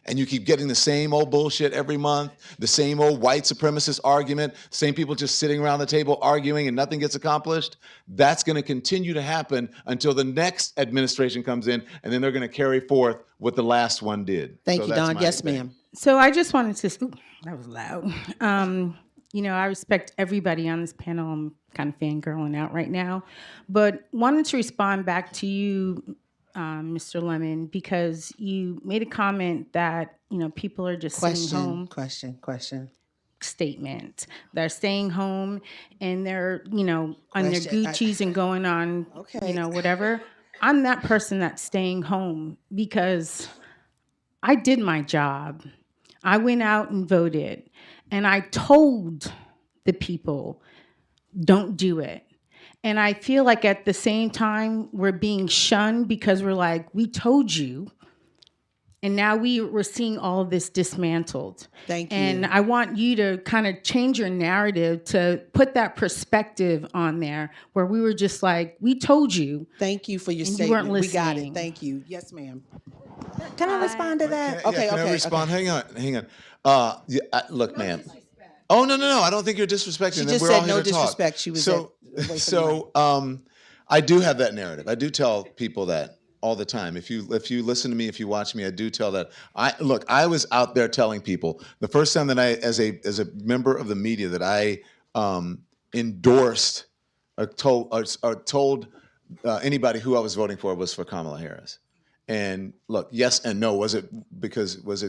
and you keep getting the same old bullshit every month, the same old white supremacist argument, same people just sitting around the table arguing and nothing gets accomplished, that's going to continue to happen until the next administration comes in, and then they're going to carry forth what the last one did. Thank So you, that's Don. my Yes, thing. ma'am. So I just wanted to, that was loud. I respect everybody on this panel. I'm kind of fangirling out right now, but wanted to respond back to you, Mr. Lemon, because you made a comment that, people are just sitting home. Question. Statement. They're staying home and they're, on their Question. Gucci's and going on, Okay. whatever. I'm that person that's staying home because I did my job. I went out and voted, and I told the people, don't do it. And I feel like at the same time, we're being shunned because we're like, we told you. And now we're seeing all of this dismantled. Thank you. And I want you to kind of change your narrative to put that perspective on there where we were just like, we told you. Thank you for your And you statement. weren't We got it. listening. Thank you. Yes, ma'am. Can I respond to that? Can I respond? Hang on. Look, ma'am. Oh, no. I don't think you're disrespecting. She them. just We're said all here no to talk. disrespect. She was so. I do have that narrative. I do tell people that all the time. If you listen to me, if you watch me, I do tell that. I was out there telling people the first time that I, as a member of the media, that I endorsed or told anybody who I was voting for was for Kamala Harris. And look, yes and no. Was it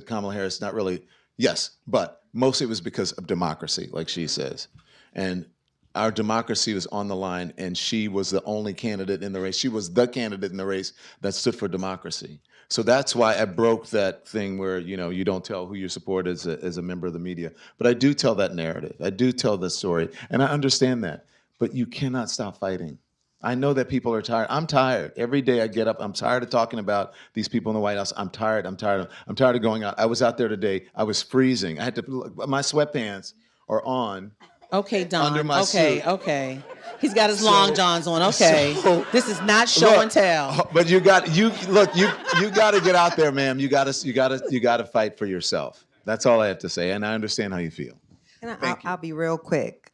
Kamala Harris? Not really. Yes, but mostly it was because of democracy, like she says. And our democracy was on the line, and she was the only candidate in the race. She was the candidate in the race that stood for democracy. So that's why I broke that thing where, you don't tell who you support as a member of the media. But I do tell that narrative. I do tell the story, and I understand that. But you cannot stop fighting. I know that people are tired. I'm tired. Every day I get up, I'm tired of talking about these people in the White House. I'm tired of going out. I was out there today. I was freezing. I had to, my sweatpants are on. Okay, Don. Under my suit. Okay. He's got his long johns on. Okay. This is not show and tell. But you got to get out there, ma'am. You got to fight for yourself. That's all I have to say, and I understand how you feel. And I'll be real quick.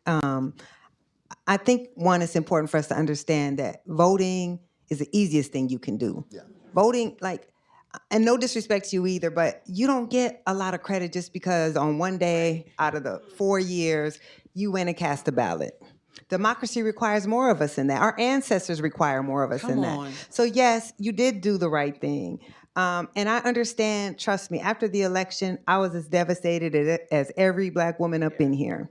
I think, one, it's important for us to understand that voting is the easiest thing you can do. Yeah. Voting, and no disrespect to you either, but you don't get a lot of credit just because on one day out of the 4 years, you went and cast a ballot. Democracy requires more of us in that. Our ancestors require more of us in that. So yes, you did do the right thing. And I understand, trust me, after the election, I was as devastated as every Black woman up in here.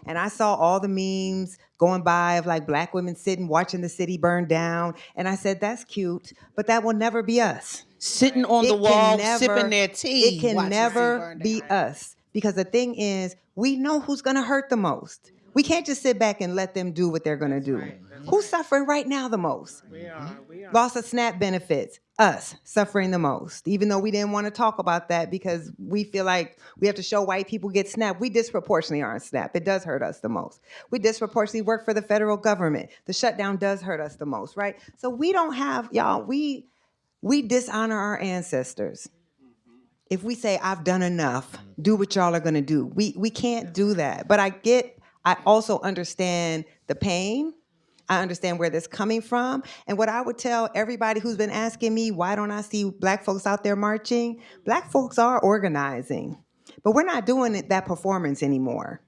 And I saw all the memes going by of like Black women sitting, watching the city burn down. And I said, that's cute, but that will never be us. Sitting on the wall, sipping their tea. It can never be us. Because the thing is, we know who's going to hurt the most. We can't just sit back and let them do what they're going to do. Who's suffering right now the most? We are. Loss of SNAP benefits. Us suffering the most. Even though we didn't want to talk about that because we feel like we have to show white people get SNAP. We disproportionately are on SNAP. It does hurt us the most. We disproportionately work for the federal government. The shutdown does hurt us the most, right? So we don't have, y'all, we dishonor our ancestors. If we say, I've done enough, do what y'all are going to do. We can't do that. But I also understand the pain. I understand where this is coming from. And what I would tell everybody who's been asking me, why don't I see Black folks out there marching? Black folks are organizing, but we're not doing that performance anymore.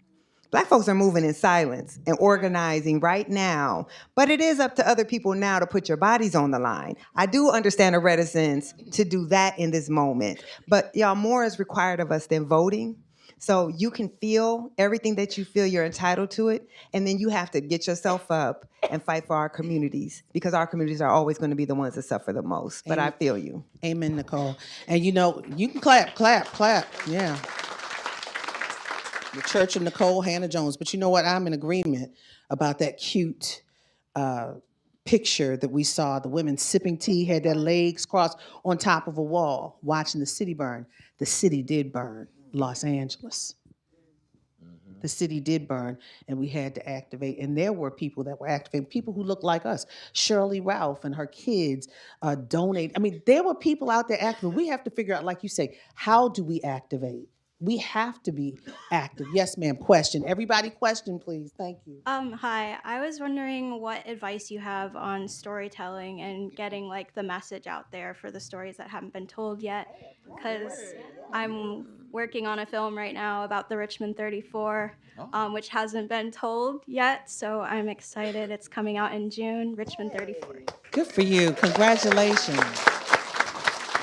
Black folks are moving in silence and organizing right now. But it is up to other people now to put your bodies on the line. I do understand a reticence to do that in this moment. But y'all, more is required of us than voting. So you can feel everything that you feel, you're entitled to it, and then you have to get yourself up and fight for our communities, because our communities are always going to be the ones that suffer the most. But I feel you. Amen, Nikole. And you know, you can clap. Yeah. The Church of Nikole Hannah-Jones. But you know what? I'm in agreement about that cute picture that we saw. The women sipping tea, had their legs crossed on top of a wall, watching the city burn. The city did burn. Los Angeles. The city did burn, and we had to activate. And there were people that were activating, people who looked like us. Shirley Ralph and her kids donate. I mean, there were people out there active. We have to figure out, like you say, how do we activate? We have to be active. Yes, ma'am. Question. Everybody question, please. Thank you. Hi. I was wondering what advice you have on storytelling and getting like the message out there for the stories that haven't been told yet. Because I'm working on a film right now about the Richmond 34, which hasn't been told yet. So I'm excited. It's coming out in June, Richmond 34. Good for you. Congratulations.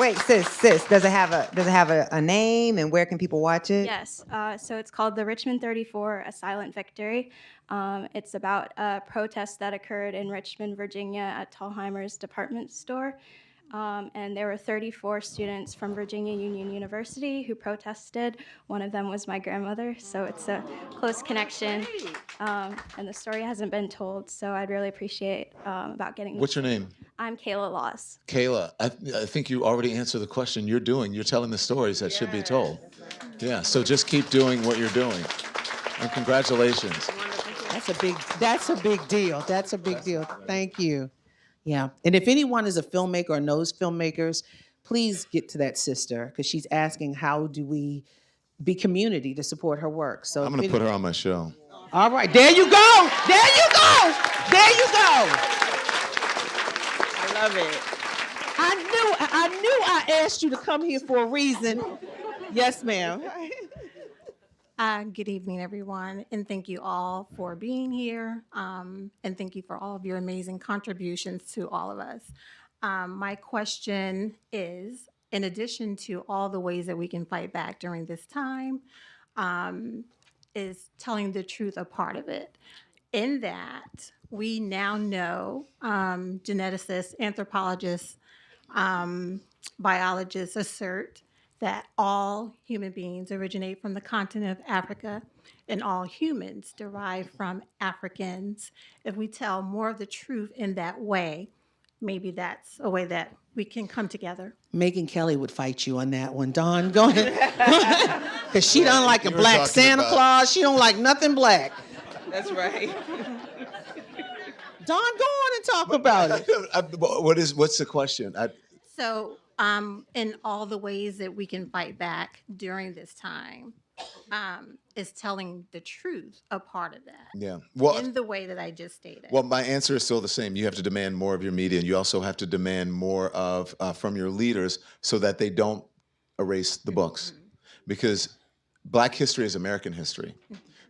Wait, sis, does it have a name, and where can people watch it? Yes, so it's called The Richmond 34, A Silent Victory. It's about a protest that occurred in Richmond, Virginia at Tallheimer's department store. And there were 34 students from Virginia Union University who protested. One of them was my grandmother, so it's a close connection. And the story hasn't been told, so I'd really appreciate about getting. What's your name? I'm Kayla Laws. Kayla, I think you already answered the question. You're telling the stories that should be told. Yeah, so just keep doing what you're doing. And congratulations. That's a big deal. That's a big deal. Thank you. Yeah. And if anyone is a filmmaker or knows filmmakers, please get to that sister, because she's asking, how do we be community to support her work? So I'm going to put her on my show. All right. There you go. There you go. There you go. I love it. I knew I asked you to come here for a reason. Yes, ma'am. Good evening, everyone, and thank you all for being here, and thank you for all of your amazing contributions to all of us. My question is, in addition to all the ways that we can fight back during this time, is telling the truth a part of it? In that, we now know geneticists, anthropologists, biologists assert that all human beings originate from the continent of Africa and all humans derive from Africans. If we tell more of the truth in that way, maybe that's a way that we can come together. Megan Kelly would fight you on that one. Dawn, go ahead. Because she don't like a black Santa Claus. She don't like nothing black. That's right. Dawn, go on and talk about it. What's the question? So, in all the ways that we can fight back during this time, is telling the truth a part of that Yeah. Well, in the way that I just stated? well, my answer is still the same. You have to demand more of your media, and you also have to demand more of from your leaders so that they don't erase the books, because Black history is American history.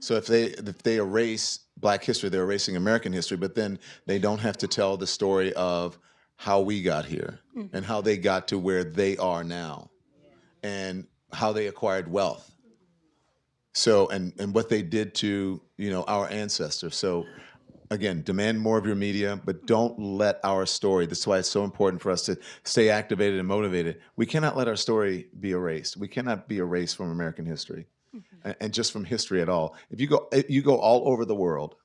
So if they erase Black history, they're erasing American history. But then they don't have to tell the story of how we got here and how they got to where they are now, and how they acquired wealth. So and what they did to our ancestors. So again, demand more of your media, but don't let our story. That's why it's so important for us to stay activated and motivated. We cannot let our story be erased. We cannot be erased from American history, and just from history at all. If you go all over the world,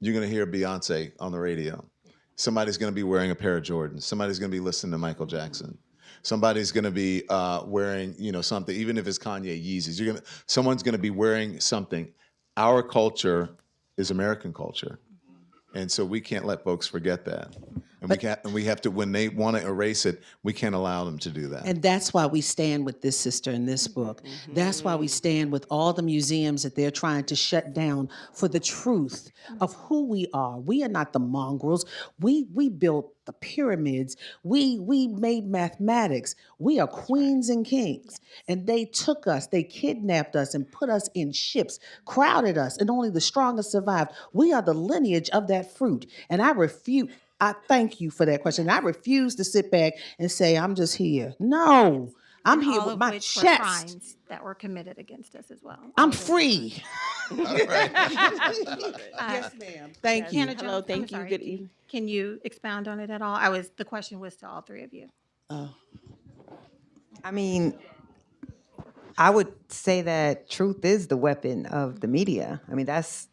you're going to hear Beyonce on the radio. Somebody's going to be wearing a pair of Jordans. Somebody's going to be listening to Michael Jackson. Somebody's going to be wearing something, even if it's Kanye Yeezys. Someone's going to be wearing something. Our culture is American culture. And so we can't let folks forget that. And we have to, when they want to erase it, we can't allow them to do that. And that's why we stand with this sister in this book. That's why we stand with all the museums that they're trying to shut down for the truth of who we are. We are not the mongrels. We built the pyramids. We made mathematics. We are queens and kings. And they took us, they kidnapped us and put us in ships, crowded us, and only the strongest survived. We are the lineage of that fruit. And I thank you for that question. I refuse to sit back and say, I'm just here. No, I'm here All with of my which were chest. crimes that were committed against us as well. I'm free. Yes, ma'am. Thank you. Hannah-Jones, Hello, thank I'm you. sorry. Good evening. Can you expound on it at all? The question was to all three of you. I mean, I would say that truth is the weapon of the media. I mean, that's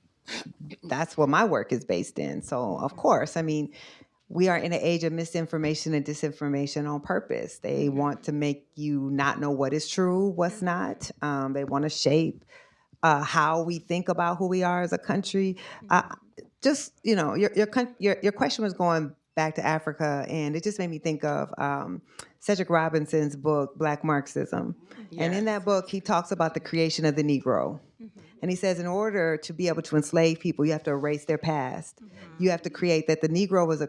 what my work is based in. So, of course, I mean, we are in an age of misinformation and disinformation on purpose. They want to make you not know what is true, what's not. They want to shape how we think about who we are as a country. Your question was going back to Africa, and it just made me think of Cedric Robinson's book, Black Marxism. And in that book, he talks about the creation of the Negro. And he says, in order to be able to enslave people, you have to erase their past. You have to create that the Negro was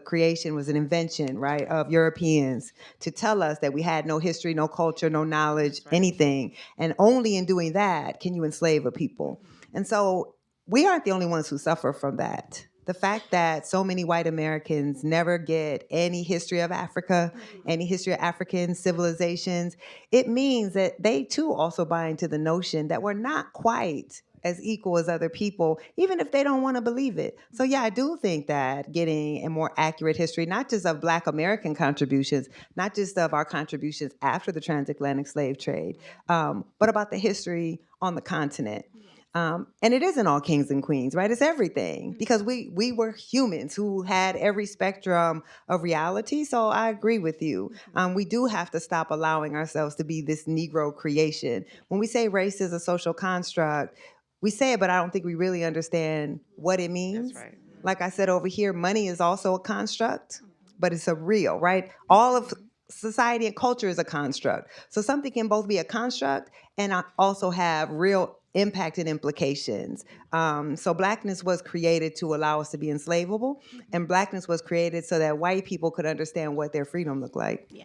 an invention, right, of Europeans to tell us that we had no history, no culture, no knowledge, anything. And only in doing that can you enslave a people. And so we aren't the only ones who suffer from that. The fact that so many white Americans never get any history of Africa, any history of African civilizations, it means that they too also buy into the notion that we're not quite as equal as other people, even if they don't want to believe it. So yeah, I do think that getting a more accurate history, not just of Black American contributions, not just of our contributions after the transatlantic slave trade, but about the history on the continent. And it isn't all kings and queens, right? It's everything, because we were humans who had every spectrum of reality. So I agree with you. We do have to stop allowing ourselves to be this Negro creation. When we say race is a social construct, we say it, but I don't think we really understand what it means. That's right. Like I said over here, money is also a construct, but it's a real, right? All of society and culture is a construct. So something can both be a construct and also have real impact and implications. So Blackness was created to allow us to be enslavable, and Blackness was created so that white people could understand what their freedom looked like. Yeah.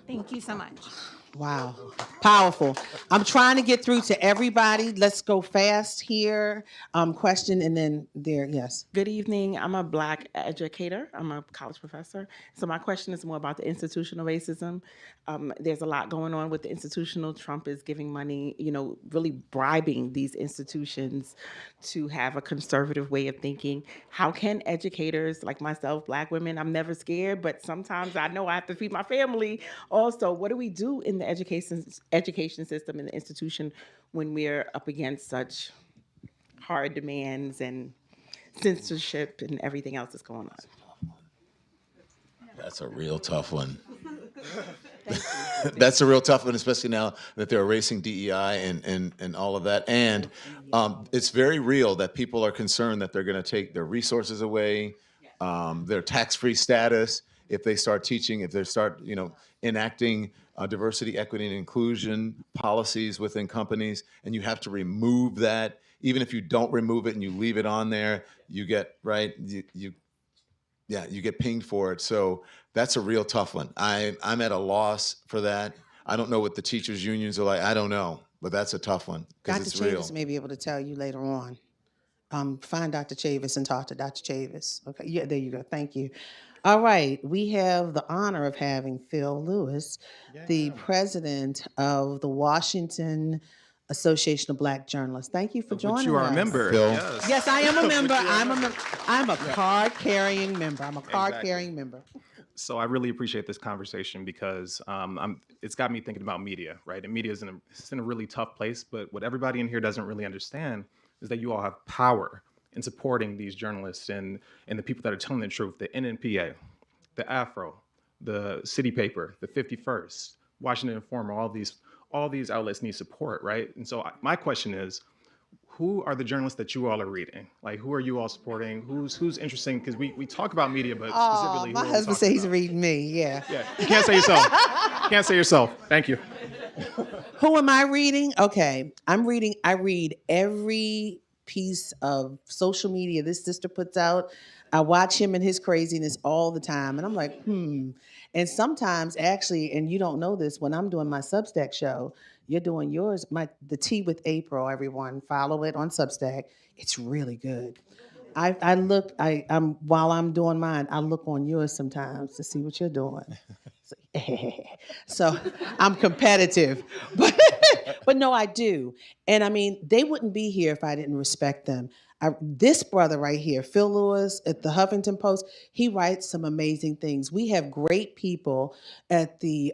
Thank you so much. Wow. Powerful. I'm trying to get through to everybody. Let's go fast here. Question and then there, yes. Good evening. I'm a Black educator. I'm a college professor. So my question is more about the institutional racism. There's a lot going on with the institutional. Trump is giving money, really bribing these institutions to have a conservative way of thinking. How can educators like myself, Black women, I'm never scared, but sometimes I know I have to feed my family. Also, what do we do in the education system and the institution when we're up against such hard demands and censorship and everything else that's going on? That's a real tough one. That's a real tough one, especially now that they're erasing DEI and all of that. And it's very real that people are concerned that they're going to take their resources away, their tax-free status. if they start teaching, if they start, enacting diversity, equity, and inclusion policies within companies, and you have to remove that. Even if you don't remove it and you leave it on there, you get you get pinged for it. So that's a real tough one. I'm at a loss for that. I don't know what the teachers' unions are like. I don't know, but that's a tough one because Dr. it's real. Chavis may be able to tell you later on. Find Dr. Chavis and talk to Dr. Chavis. Okay, yeah, there you go. Thank you. All right, we have the honor of having Phil Lewis, the president of the Washington Association of Black Journalists. Thank you for joining us. You are a member. Phil. Yes. Yes, I am a member. I'm a card-carrying member. I'm a card-carrying member. So I really appreciate this conversation because it's got me thinking about media, right? And media is in a really tough place, but what everybody in here doesn't really understand is that you all have power in supporting these journalists and the people that are telling the truth, the NNPA, the Afro, the City Paper, the 51st, Washington Informer, all these outlets need support, right? And so my question is, who are the journalists that you all are reading? Like, who are you all supporting? Who's interesting? Because we talk about media, but specifically, my husband says he's reading me. Yeah. Yeah, you can't say yourself. Can't say yourself. Thank you. Who am I reading? Okay, I read every piece of social media this sister puts out. I watch him and his craziness all the time, and I'm like, And sometimes, actually, and you don't know this, when I'm doing my Substack show, you're doing yours. The Tea with April. Everyone, follow it on Substack. It's really good. While I'm doing mine, I look on yours sometimes to see what you're doing. So I'm competitive, but no, I do. And I mean, they wouldn't be here if I didn't respect them. This brother right here, Phil Lewis at the Huffington Post, he writes some amazing things. We have great people at the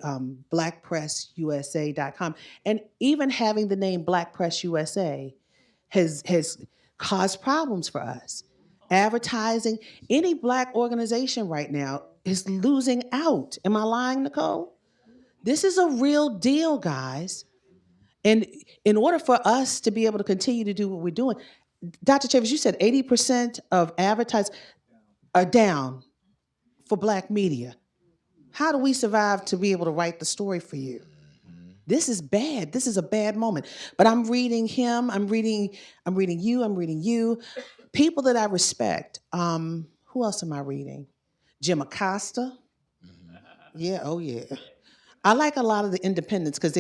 blackpressusa.com. And even having the name Black Press USA has caused problems for us. Advertising, any Black organization right now is losing out. Am I lying, Nikole? This is a real deal, guys. And in order for us to be able to continue to do what we're doing, Dr. Chavis, you said 80% of advertisers are down for Black media. How do we survive to be able to write the story for you? This is bad. This is a bad moment. But I'm reading him. I'm reading you. People that I respect. Who else am I reading? Jim Acosta. Yeah, oh yeah. I like a lot of the independents because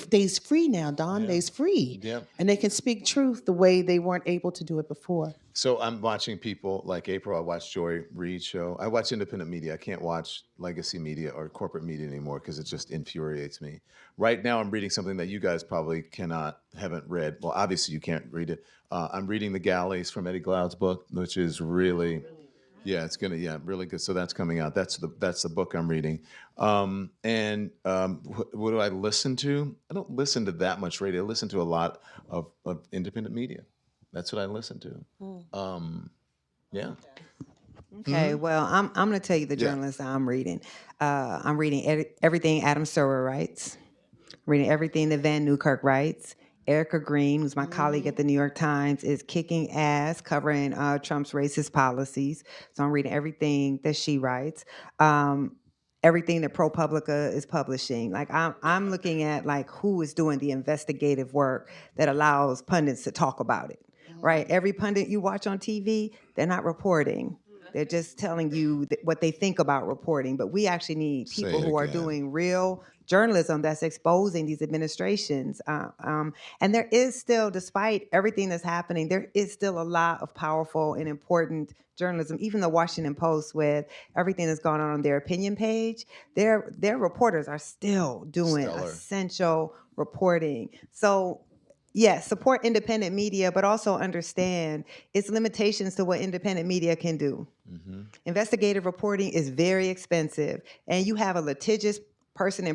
they's free now, Don. They's free. Yep. And they can speak truth the way they weren't able to do it before. So I'm watching people like April. I watch Joy Reid's show. I watch independent media. I can't watch legacy media or corporate media anymore because it just infuriates me. Right now, I'm reading something that you guys probably haven't read. Well, obviously you can't read it. I'm reading The Galleys from Eddie Glaude's book, which is really, really good. So that's coming out. That's the book I'm reading. What do I listen to? I don't listen to that much radio. I listen to a lot of independent media. That's what I listen to. Yeah. Okay, well, I'm going to tell you the journalists I'm reading. I'm reading everything Adam Serwer writes. I'm reading everything that Van Newkirk writes. Erica Green, who's my colleague at the New York Times, is kicking ass covering Trump's racist policies. So I'm reading everything that she writes. Everything that ProPublica is publishing. Like I'm looking at like who is doing the investigative work that allows pundits to talk about it. Right? Every pundit you watch on TV, they're not reporting. They're just telling you what they think about reporting. But we actually need people who are doing real journalism that's exposing these administrations. And there is still, despite everything that's happening, there is still a lot of powerful and important journalism. Even the Washington Post, with everything that's gone on their opinion page, their reporters are still doing essential reporting. So yes, support independent media, but also understand its limitations to what independent media can do. Mm-hmm. Investigative reporting is very expensive, and you have a litigious person in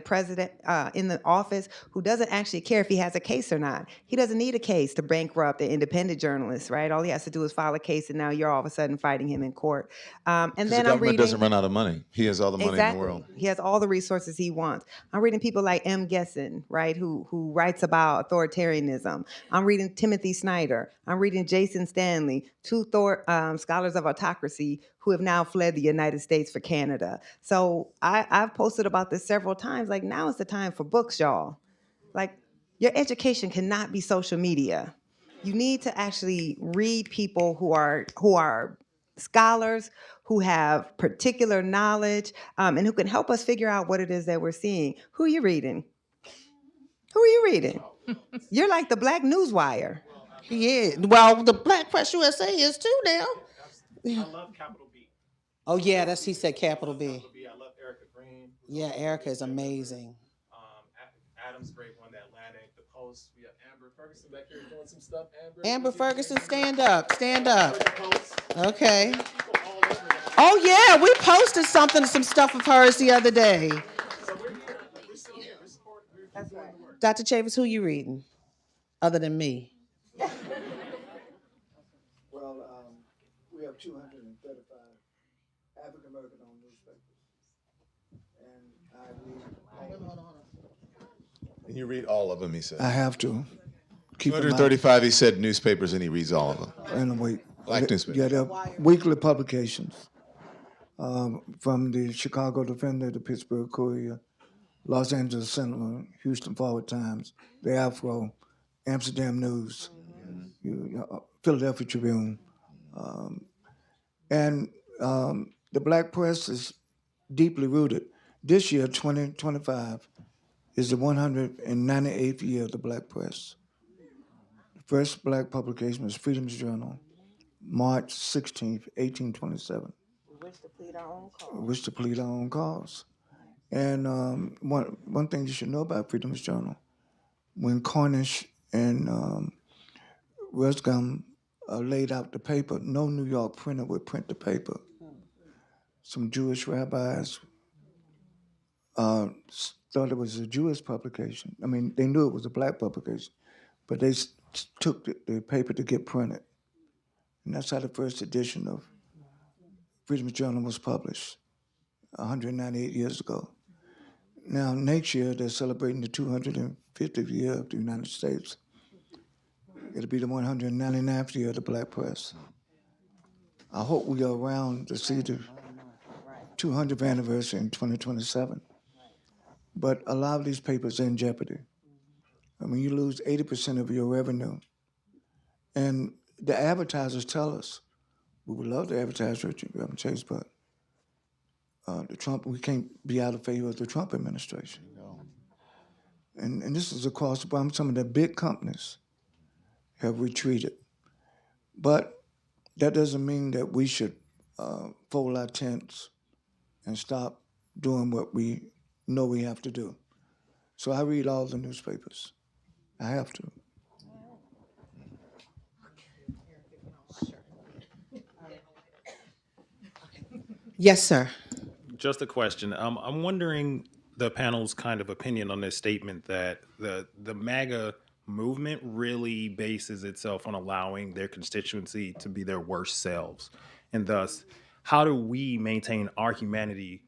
the office who doesn't actually care if he has a case or not. He doesn't need a case to bankrupt an independent journalist, right? All he has to do is file a case, and now you're all of a sudden fighting him in court. And then the government doesn't run out of money. He has all the money in the world. He has all the resources he wants. I'm reading people like M. Gesson, right, who writes about authoritarianism. I'm reading Timothy Snyder. I'm reading Jason Stanley, two scholars of autocracy who have now fled the United States for Canada. So I've posted about this several times. Like, now is the time for books, y'all. Like, your education cannot be social media. You need to actually read people who are scholars, who have particular knowledge, and who can help us figure out what it is that we're seeing. Who are you reading? Who are you reading? You're like the Black Newswire. He is. Well, the Black Press USA is too now. I love Capital B. Oh yeah, he said Capital B. I love Erica Green. Yeah, Erica is amazing. Adam's great one, The Atlantic, The Post. We have Amber Ferguson back here doing some stuff. Amber Ferguson, stand up. Okay. Oh yeah, we posted some stuff of hers the other day. That's right. Dr. Chavis, who you reading? Other than me. Well, we have 235 African American owned newspapers, and I read. And you read all of them, he said. I have to. Keep 235, he said, newspapers, and he reads all of them. And wait. Black newspapers. Yeah, they're weekly publications from the Chicago Defender, the Pittsburgh Courier, Los Angeles Sentinel, Houston Forward Times, the Afro, Amsterdam News, Philadelphia Tribune. And the Black press is deeply rooted. This year, 2025, is the 198th year of the Black press. The first Black publication was Freedom's Journal, March 16th, 1827. We wish to plead our own cause. We wish to plead our own cause. And one thing you should know about Freedom's Journal, when Cornish and Ruscom laid out the paper, no New York printer would print the paper. Some Jewish rabbis thought it was a Jewish publication. I mean, they knew it was a Black publication, but they took the paper to get printed. And that's how the first edition of Freedom's Journal was published 198 years ago. Now, next year, they're celebrating the 250th year of the United States. It'll be the 199th year of the Black press. I hope we are around to see the 200th anniversary in 2027. But a lot of these papers are in jeopardy. I mean, you lose 80% of your revenue. And the advertisers tell us, we would love to advertise Richard Chase, but we can't be out of favor of the Trump administration. And this is across the board. Some of the big companies have retreated. But that doesn't mean that we should fold our tents and stop doing what we know we have to do. So I read all the newspapers. I have to. Yes, sir. Just a question. I'm wondering the panel's kind of opinion on this statement that the MAGA movement really bases itself on allowing their constituency to be their worst selves. And thus, how do we maintain our humanity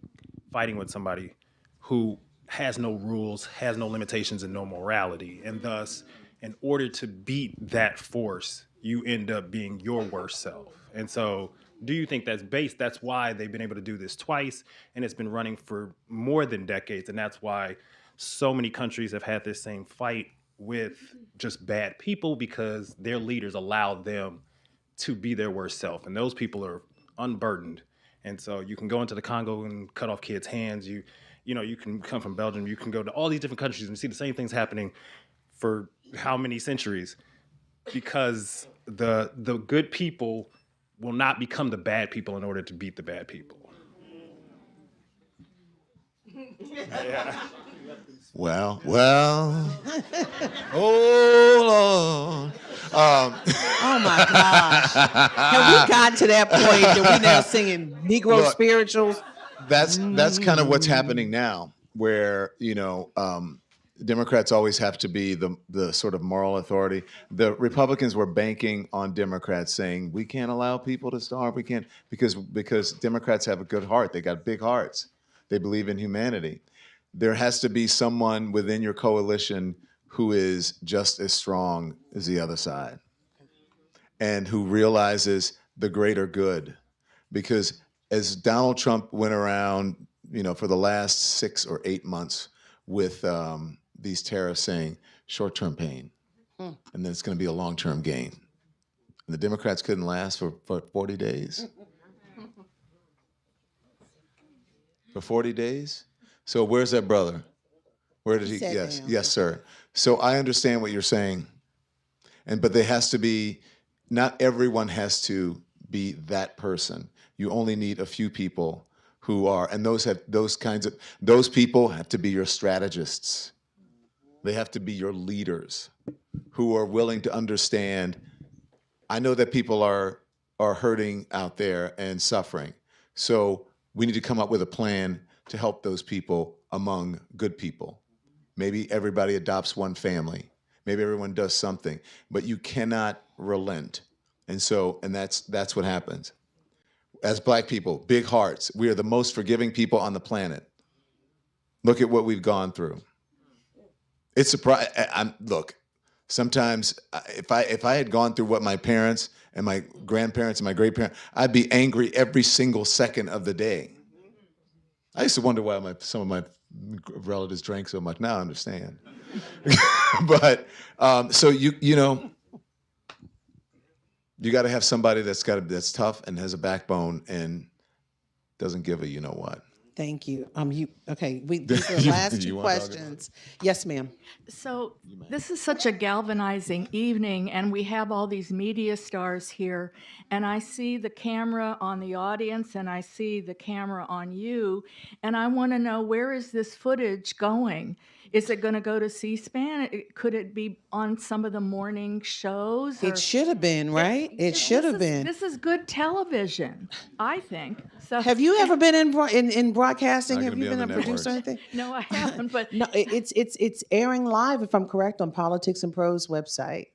fighting with somebody who has no rules, has no limitations, and no morality? And thus, in order to beat that force, you end up being your worst self. And so, do you think that's why they've been able to do this twice, and it's been running for more than decades, and that's why so many countries have had this same fight with just bad people, because their leaders allow them to be their worst self, and those people are unburdened. And so you can go into the Congo and cut off kids' hands. You can come from Belgium. You can go to all these different countries and see the same things happening for how many centuries, because the good people will not become the bad people in order to beat the bad people. Yeah. Well. Oh, Lord. Oh, my gosh. Have we gotten to that point that we're now singing Negro spirituals? That's kind of what's happening now. where Democrats always have to be the sort of moral authority. The Republicans were banking on Democrats saying we can't allow people to starve. We can't because Democrats have a good heart. They got big hearts. They believe in humanity. There has to be someone within your coalition who is just as strong as the other side and who realizes the greater good. Because as Donald Trump went around, for the last 6 or 8 months with these tariffs saying short-term pain, and then it's going to be a long-term gain. And the Democrats couldn't last for 40 days. For 40 days? So where's that brother? Where did he? Yes, down. yes, sir. So I understand what you're saying, but there has to be. Not everyone has to be that person. You only need a few people who are, and those people have to be your strategists. They have to be your leaders who are willing to understand. I know that people are hurting out there and suffering. So we need to come up with a plan to help those people among good people. Maybe everybody adopts one family. Maybe everyone does something, but you cannot relent. And that's what happens. As Black people, big hearts. We are the most forgiving people on the planet. Look at what we've gone through. It's surprising. Look, sometimes if I had gone through what my parents and my grandparents and my great-parents, I'd be angry every single second of the day. I used to wonder why some of my relatives drank so much. Now I understand. But so you got to have somebody that's tough and has a backbone and doesn't give a what. Thank you. These are the last two questions. Yes, ma'am. So this is such a galvanizing evening, and we have all these media stars here, and I see the camera on the audience, and I see the camera on you, and I want to know, where is this footage going? Is it going to go to C-SPAN? Could it be on some of the morning shows? It should have been, right? It should have been. This is good television, I think. So Have you ever been in broadcasting? Not Have gonna you be been on a the producer or networks. anything? No, I haven't. But No, it's airing live, if I'm correct, on Politics and Prose website.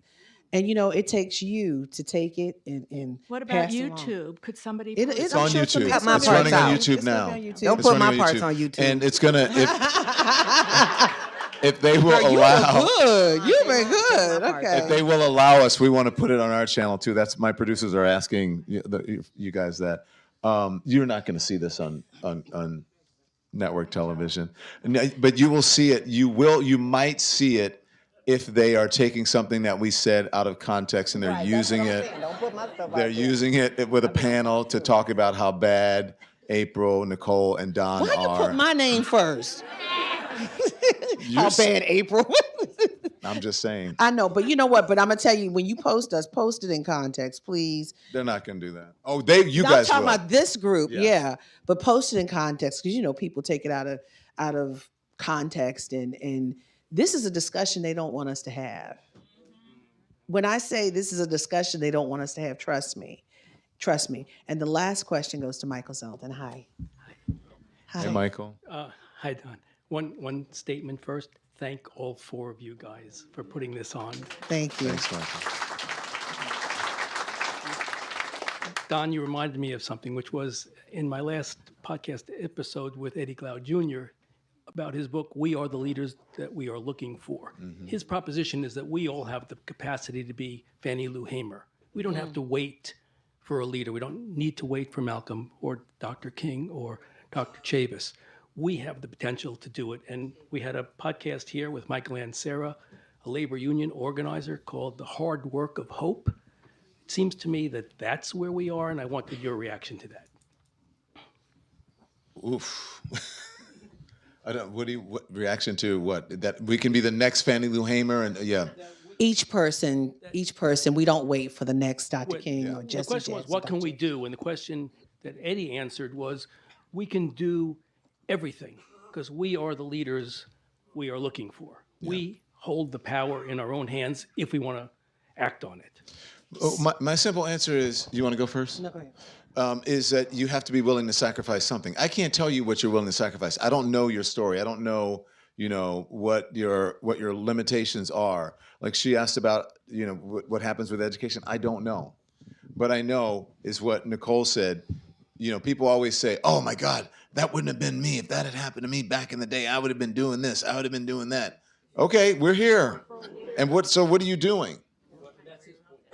And it takes you to take it and what about pass it along. YouTube? Could somebody? It- put it's it on sure YouTube. it's It's running on YouTube now. Don't It's put my running parts on YouTube. And it's gonna if they will Girl, allow. You've been good. Okay. If they will allow us, we want to put it on our channel too. That's my producers are asking you guys that. You're not going to see this on network television, but you will see it. You might see it if they are taking something that we said out of context and they're using it. They're using it with a panel to talk about how bad April, Nikole, and Don Why you are. put my name first? How bad, April? I'm just saying. I know, but you know what? But I'm gonna tell you, when you post it in context, please. They're not going to do that. Oh, I'm you guys talking will. about this group, Yeah. yeah. But post it in context, because people take it out of context, and this is a discussion they don't want us to have. When I say this is a discussion they don't want us to have, trust me. And the last question goes to Michael Zeldin. Hi. Hey, Michael. Hi, Don. One statement first. Thank all four of you guys for putting this on. Thank you. Thanks, Michael. Don, you reminded me of something, which was in my last podcast episode with Eddie Glaude Jr. about his book, We Are the Leaders That We Are Looking For. Mm-hmm. His proposition is that we all have the capacity to be Fannie Lou Hamer. We don't have to wait for a leader. We don't need to wait for Malcolm or Dr. King or Dr. Chavis. We have the potential to do it. And we had a podcast here with Michael Ansara, a labor union organizer, called The Hard Work of Hope. It seems to me that that's where we are, and I wanted your reaction to that. Oof. I don't. What reaction to what? That we can be the next Fannie Lou Hamer, and yeah. Each person. We don't wait for the next Dr. King or The Jesse question was, Jackson, what can Dr. we do? And the question that Eddie answered was, we can do everything because we are the leaders we are looking for. Yeah. We hold the power in our own hands if we want to act on it. Oh, my simple answer is, you want to go first? No, go ahead. is that you have to be willing to sacrifice something. I can't tell you what you're willing to sacrifice. I don't know your story. I don't know, what your limitations are. Like she asked about, what happens with education. I don't know. But I know is what Nikole said. People always say, "Oh my God, that wouldn't have been me. If that had happened to me back in the day, I would have been doing this. I would have been doing that." Okay, we're here. And what are you doing?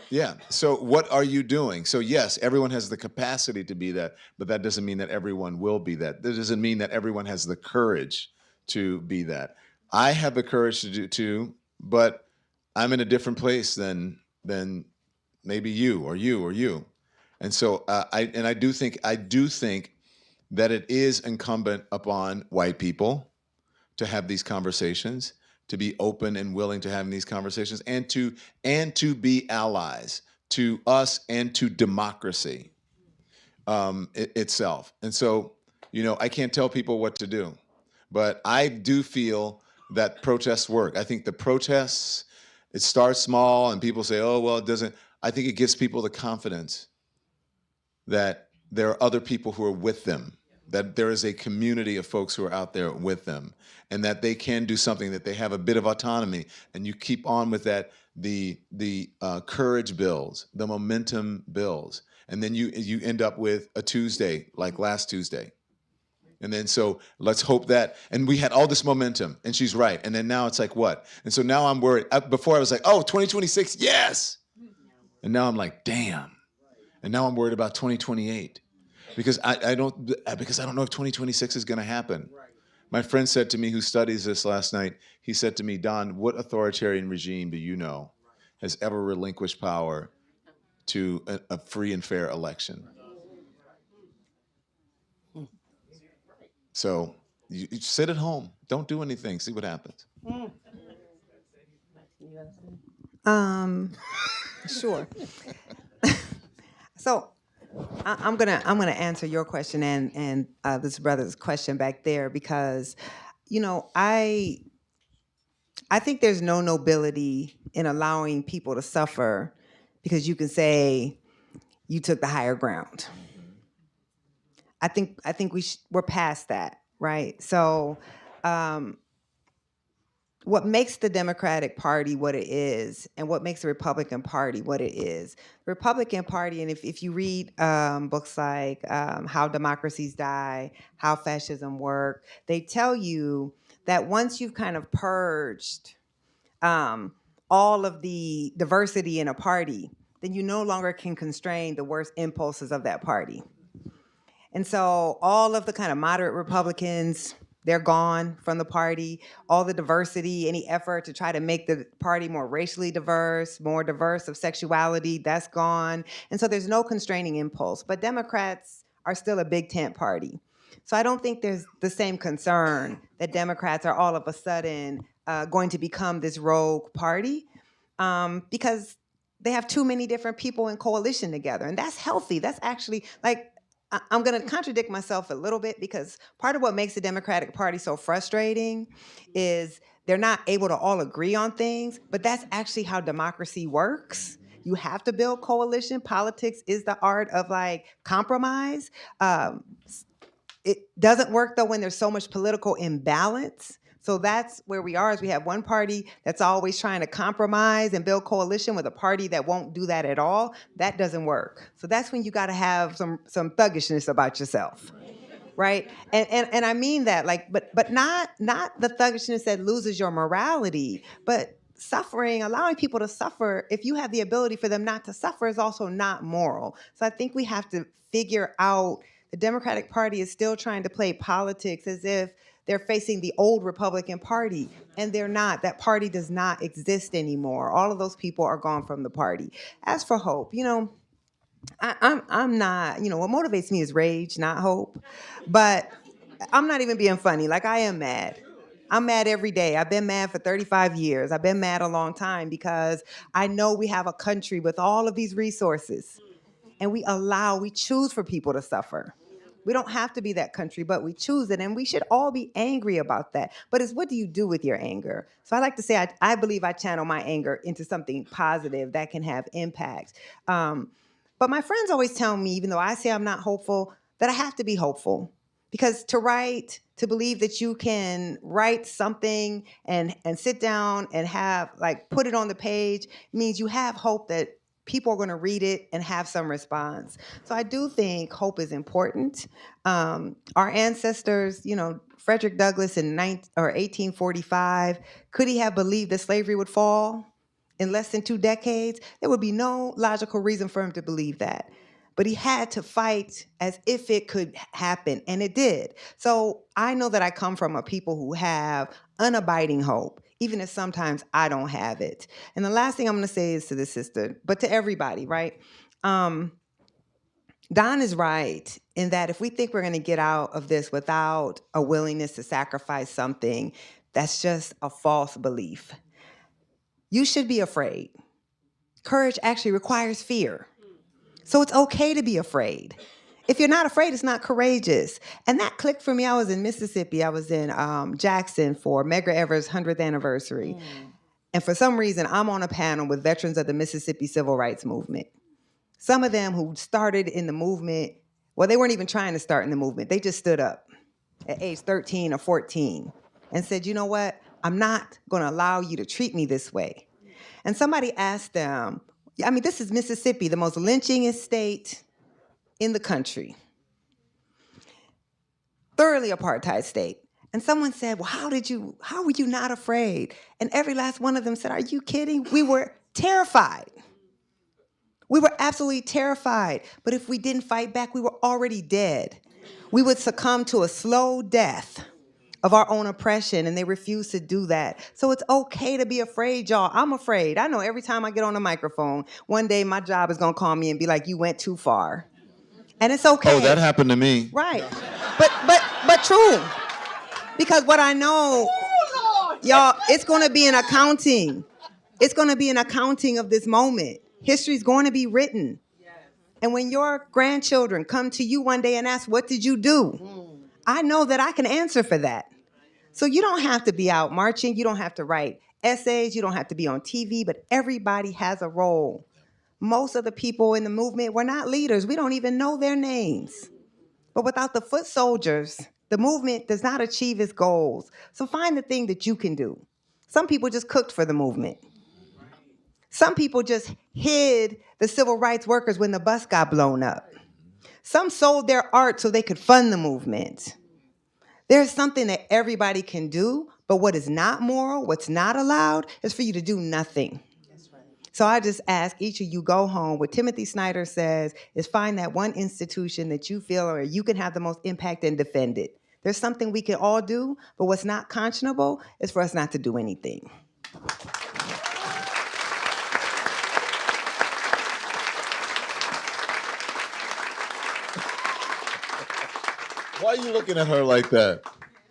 Yeah. So what are you doing? So yes, everyone has the capacity to be that, but that doesn't mean that everyone will be that. That doesn't mean that everyone has the courage to be that. I have the courage to do too, but I'm in a different place than maybe you or you or you. And so I do think that it is incumbent upon white people to have these conversations, to be open and willing to having these conversations, and to be allies to us and to democracy itself. And so, I can't tell people what to do, but I do feel that protests work. I think the protests, it starts small and people say, "Oh, well, it doesn't." I think it gives people the confidence that there are other people who are with them, that there is a community of folks who are out there with them, and that they can do something, that they have a bit of autonomy, and you keep on with that. The courage builds, the momentum builds, and then you end up with a Tuesday like last Tuesday. And then so let's hope that, and we had all this momentum, and she's right, and then now it's like what? And so now I'm worried. Before I was like, oh, 2026, yes! And now I'm like, damn. And now I'm worried about 2028 because I don't know if 2026 is going to happen. Right. My friend said to me, who studies this last night, he said to me, "Don, what authoritarian regime do you know has ever relinquished power to a free and fair election?" So you sit at home, don't do anything, see what happens. Sure. So I'm gonna answer your question and this brother's question back there because, I think there's no nobility in allowing people to suffer because you can say you took the higher ground. I think we're past that, right? So, what makes the Democratic Party what it is, and what makes the Republican Party what it is. The Republican Party, and if you read books like How Democracies Die, How Fascism Work, they tell you that once you've kind of purged all of the diversity in a party, then you no longer can constrain the worst impulses of that party. And so all of the kind of moderate Republicans, they're gone from the party. All the diversity, any effort to try to make the party more racially diverse, more diverse of sexuality, that's gone. And so there's no constraining impulse. But Democrats are still a big tent party. So I don't think there's the same concern that Democrats are all of a sudden going to become this rogue party because they have too many different people in coalition together. And that's healthy. That's actually like, I'm going to contradict myself a little bit because part of what makes the Democratic Party so frustrating is they're not able to all agree on things, but that's actually how democracy works. You have to build coalition. Politics is the art of compromise. It doesn't work though when there's so much political imbalance. So that's where we are, is we have one party that's always trying to compromise and build coalition with a party that won't do that at all. That doesn't work. So that's when you got to have some thuggishness about yourself, right? And I mean that, but not the thuggishness that loses your morality, but suffering, allowing people to suffer, if you have the ability for them not to suffer, is also not moral. So I think we have to figure out, the Democratic Party is still trying to play politics as if they're facing the old Republican Party, and they're not. That party does not exist anymore. All of those people are gone from the party. As for hope, I'm not, what motivates me is rage, not hope. But I'm not even being funny. I am mad. I'm mad every day. I've been mad for 35 years. I've been mad a long time because I know we have a country with all of these resources, and we choose for people to suffer. We don't have to be that country, but we choose it, and we should all be angry about that. But it's, what do you do with your anger? So I like to say I believe I channel my anger into something positive that can have impact. But my friends always tell me, even though I say I'm not hopeful, that I have to be hopeful. Because to write, to believe that you can write something and sit down and have, like, put it on the page means you have hope that people are going to read it and have some response. So I do think hope is important. Our ancestors, Frederick Douglass in 1845, could he have believed that slavery would fall in less than 2 decades? There would be no logical reason for him to believe that. But he had to fight as if it could happen, and it did. So I know that I come from a people who have unabiding hope, even if sometimes I don't have it. And the last thing I'm going to say is to this sister, but to everybody, right? Don is right in that if we think we're going to get out of this without a willingness to sacrifice something, that's just a false belief. You should be afraid. Courage actually requires fear. So it's okay to be afraid. If you're not afraid, it's not courageous. And that clicked for me. I was in Mississippi. I was in Jackson for Medgar Evers' 100th anniversary. And for some reason, I'm on a panel with veterans of the Mississippi Civil Rights Movement. Some of them who started in the movement, well, they weren't even trying to start in the movement. They just stood up at age 13 or 14 and said, you know what? I'm not going to allow you to treat me this way. And somebody asked them, this is Mississippi, the most lynchingest state in the country. Thoroughly apartheid state. And someone said, well, how were you not afraid? And every last one of them said, are you kidding? We were terrified. We were absolutely terrified. But if we didn't fight back, we were already dead. We would succumb to a slow death of our own oppression, and they refuse to do that. So it's okay to be afraid, y'all. I'm afraid. I know every time I get on the microphone, one day my job is going to call me and be like, you went too far. And it's okay. Oh, that happened to me. Right. But true. Because what I know, y'all, it's going to be an accounting. It's going to be an accounting of this moment. History's going to be written. And when your grandchildren come to you one day and ask, what did you do? I know that I can answer for that. So you don't have to be out marching. You don't have to write essays. You don't have to be on TV, but everybody has a role. Most of the people in the movement were not leaders. We don't even know their names. But without the foot soldiers, the movement does not achieve its goals. So find the thing that you can do. Some people just cooked for the movement. Some people just hid the civil rights workers when the bus got blown up. Some sold their art so they could fund the movement. There's something that everybody can do, but what is not moral, what's not allowed, is for you to do nothing. That's right. So I just ask each of you, go home. What Timothy Snyder says is find that one institution that you feel or you can have the most impact and defend it. There's something we can all do, but what's not conscionable is for us not to do anything. Why are you looking at her like that?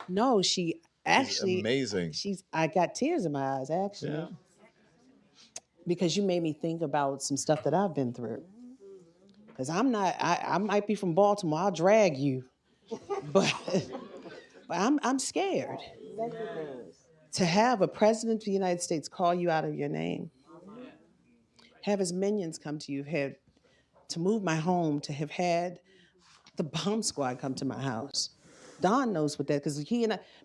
No, she actually amazing. I got tears in my eyes, actually. Yeah. Because you made me think about some stuff that I've been through. Because I might be from Baltimore, I'll drag you. But I'm scared. To have a president of the United States call you out of your name, have his minions come to you, to move my home, to have had the bomb squad come to my house. Don knows what that, because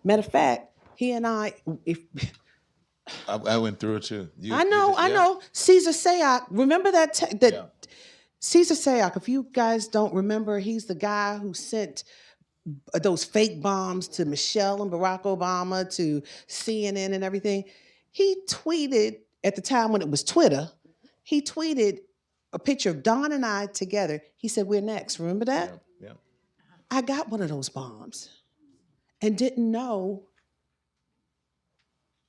matter of fact, he and I, I went through it too. I know. Caesar Sayoc, remember that? Caesar Sayoc, if you guys don't remember, he's the guy who sent those fake bombs to Michelle and Barack Obama, to CNN and everything. He tweeted, at the time when it was Twitter, he tweeted a picture of Don and I together. He said, we're next. Remember that? Yeah. I got one of those bombs and didn't know.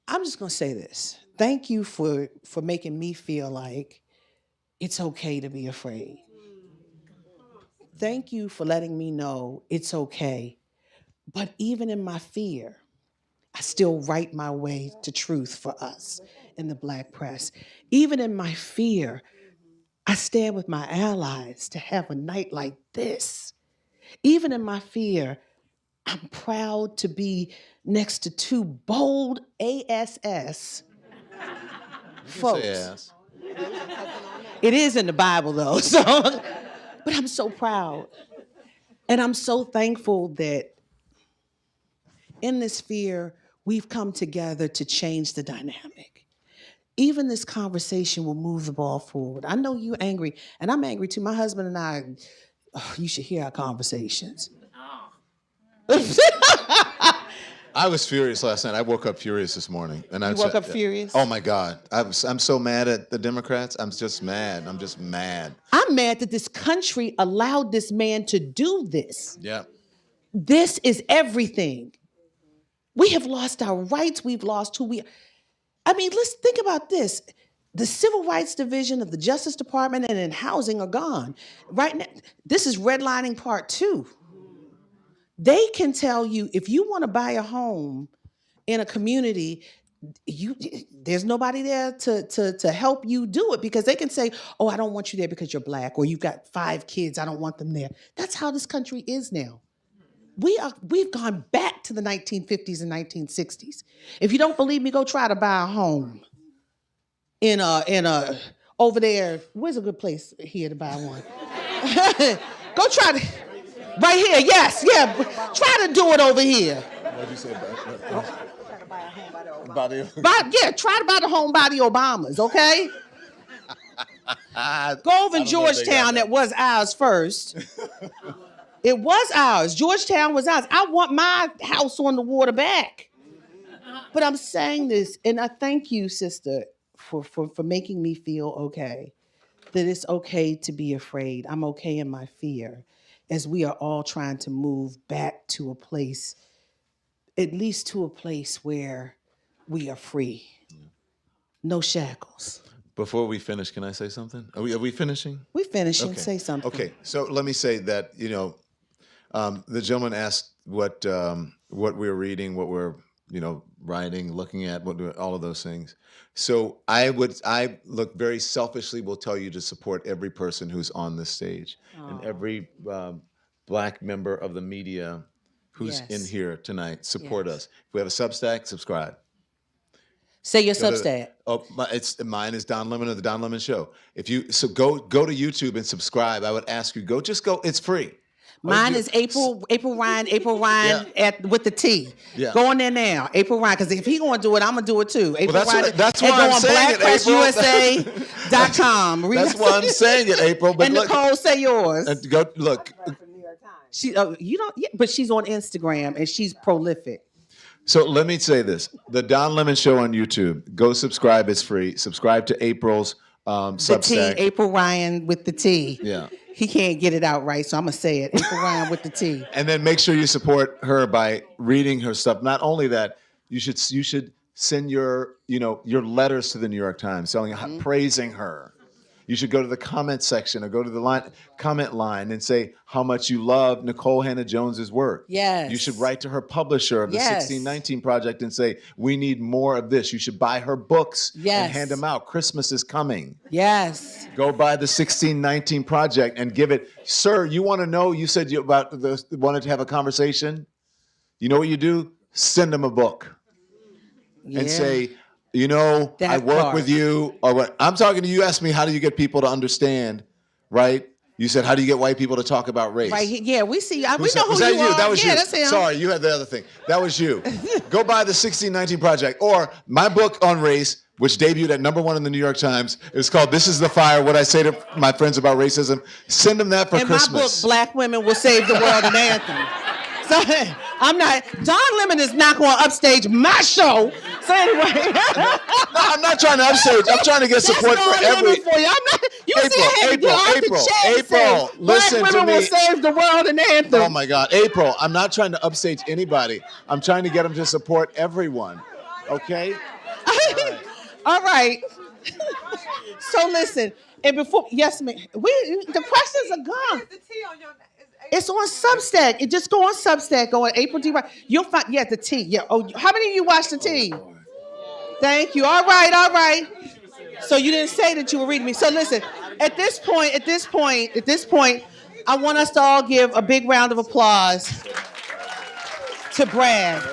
I'm just going to say this. Thank you for making me feel like it's okay to be afraid. Thank you for letting me know it's okay. But even in my fear, I still write my way to truth for us in the Black press. Even in my fear, I stand with my allies to have a night like this. Even in my fear, I'm proud to be next to two bold ASS folks. It is in the Bible, though. So, but I'm so proud. And I'm so thankful that in this sphere, we've come together to change the dynamic. Even this conversation will move the ball forward. I know you're angry, and I'm angry too. My husband and I, you should hear our conversations. I was furious last night. I woke up furious this morning. And You woke up furious? Oh my God. I'm so mad at the Democrats. I'm just mad. I'm mad that this country allowed this man to do this. Yeah. This is everything. We have lost our rights. We've lost who we are. I mean, let's think about this. The Civil Rights Division of the Justice Department and in housing are gone. Right now, this is redlining part 2. They can tell you if you want to buy a home in a community, there's nobody there to help you do it, because they can say, oh, I don't want you there because you're Black, or you've got 5 kids, I don't want them there. That's how this country is now. We've gone back to the 1950s and 1960s. If you don't believe me, go try to buy a home in a over there. Where's a good place here to buy one? Go try to, right here. Yes, yeah. Try to do it over here. What did you say about Try to buy a home by the try to buy the home by the Obamas. Okay. Go over in Georgetown. That was ours first. It was ours. Georgetown was ours. I want my house on the water back. But I'm saying this, and I thank you, sister, for making me feel okay. That it's okay to be afraid. I'm okay in my fear, as we are all trying to move back to a place, at least to a place where we are free. No shackles. Before we finish, can I say something? Are we finishing? We finishing. Okay. Say something. Okay, so let me say that, the gentleman asked what we're reading, what we're, writing, looking at, all of those things. So I look very selfishly will tell you to support every person who's on this stage and every Black member of the media who's in here tonight. Support us. If we have a Substack, subscribe. Say your Substack. Mine is Don Lemon of the Don Lemon Show. Go to YouTube and subscribe. I would ask you, go. It's free. Mine is April Ryan with the T. Yeah. Go in there now, April Ryan, because if he gonna do it, I'm gonna do it too. April Ryan. That's why I'm saying it, April. BlackPressUSA.com. That's why I'm saying it, April. But and look, Nikole, say yours. And go look. She, you don't, but she's on Instagram and she's prolific. So let me say this: the Don Lemon Show on YouTube. Go subscribe; it's free. Subscribe to April's Substack. The T, April Ryan with the T. Yeah. He can't get it out right, so I'm gonna say it. April Ryan with the T. And then make sure you support her by reading her stuff. Not only that, you should send your letters to the New York Times, praising her. You should go to the comment section or go to the comment line and say how much you love Nikole Hannah-Jones's work. Yes. You should write to her publisher of the 1619 Project and say, we need more of this. You should buy her books and hand them out. Christmas is coming. Yes. Go buy the 1619 Project and give it. Sir, you want to know, you said you wanted to have a conversation. You know what you do? Send them a book and say, I work with you, or what? I'm talking to you. Asked me, how do you get people to understand, right? You said, how do you get white people to talk about race? Right. Yeah, we see. We know who was you that are. That was you. That's him. Sorry, you had the other thing. That was you. Go buy the 1619 Project or my book on race, which debuted at #1 in the New York Times. It's called "This Is the Fire: What I Say to My Friends About Racism." Send them that for Christmas. In my book, Black Women Will Save the World, an anthem. So I'm not. Don Lemon is not going to upstage my show. So anyway, no, I'm not trying to upstage. I'm trying to get support for every. For you. I'm not. You April, listen Black to women me. Will save the world, an anthem. Oh my God, April! I'm not trying to upstage anybody. I'm trying to get them to support everyone. Okay. All right. So listen, and before the questions are gone. It's on Substack. It just go on Substack. Go on April D. Right. You'll find the T. Yeah. Oh, how many of you watched the T? Thank you. All right. So you didn't say that you were reading me. So listen, at this point, I want us to all give a big round of applause to Brad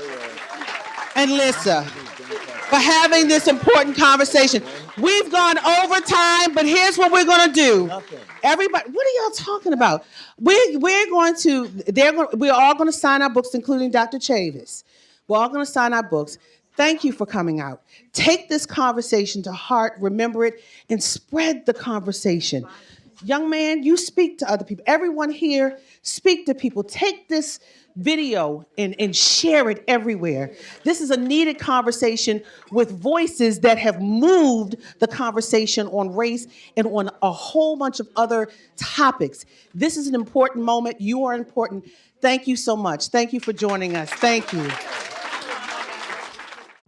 and Lissa for having this important conversation. We've gone over time, but here's what we're going to do. Everybody, what are y'all talking about? We're all going to sign our books, including Dr. Chavis. We're all going to sign our books. Thank you for coming out. Take this conversation to heart, remember it, and spread the conversation. Young man, you speak to other people. Everyone here, speak to people. Take this video and share it everywhere. This is a needed conversation with voices that have moved the conversation on race and on a whole bunch of other topics. This is an important moment. You are important. Thank you so much. Thank you for joining us. Thank you.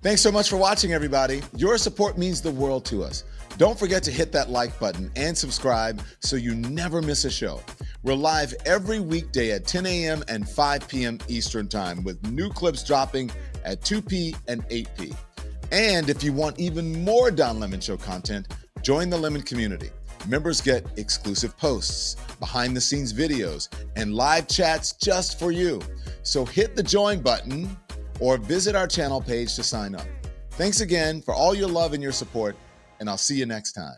Thanks so much for watching, everybody. Your support means the world to us. Don't forget to hit that like button and subscribe so you never miss a show. We're live every weekday at 10 a.m. and 5 p.m. Eastern Time with new clips dropping at 2 p. and 8 p. And if you want even more Don Lemon Show content, join the Lemon community. Members get exclusive posts, behind-the-scenes videos, and live chats just for you. So hit the join button or visit our channel page to sign up. Thanks again for all your love and your support, and I'll see you next time.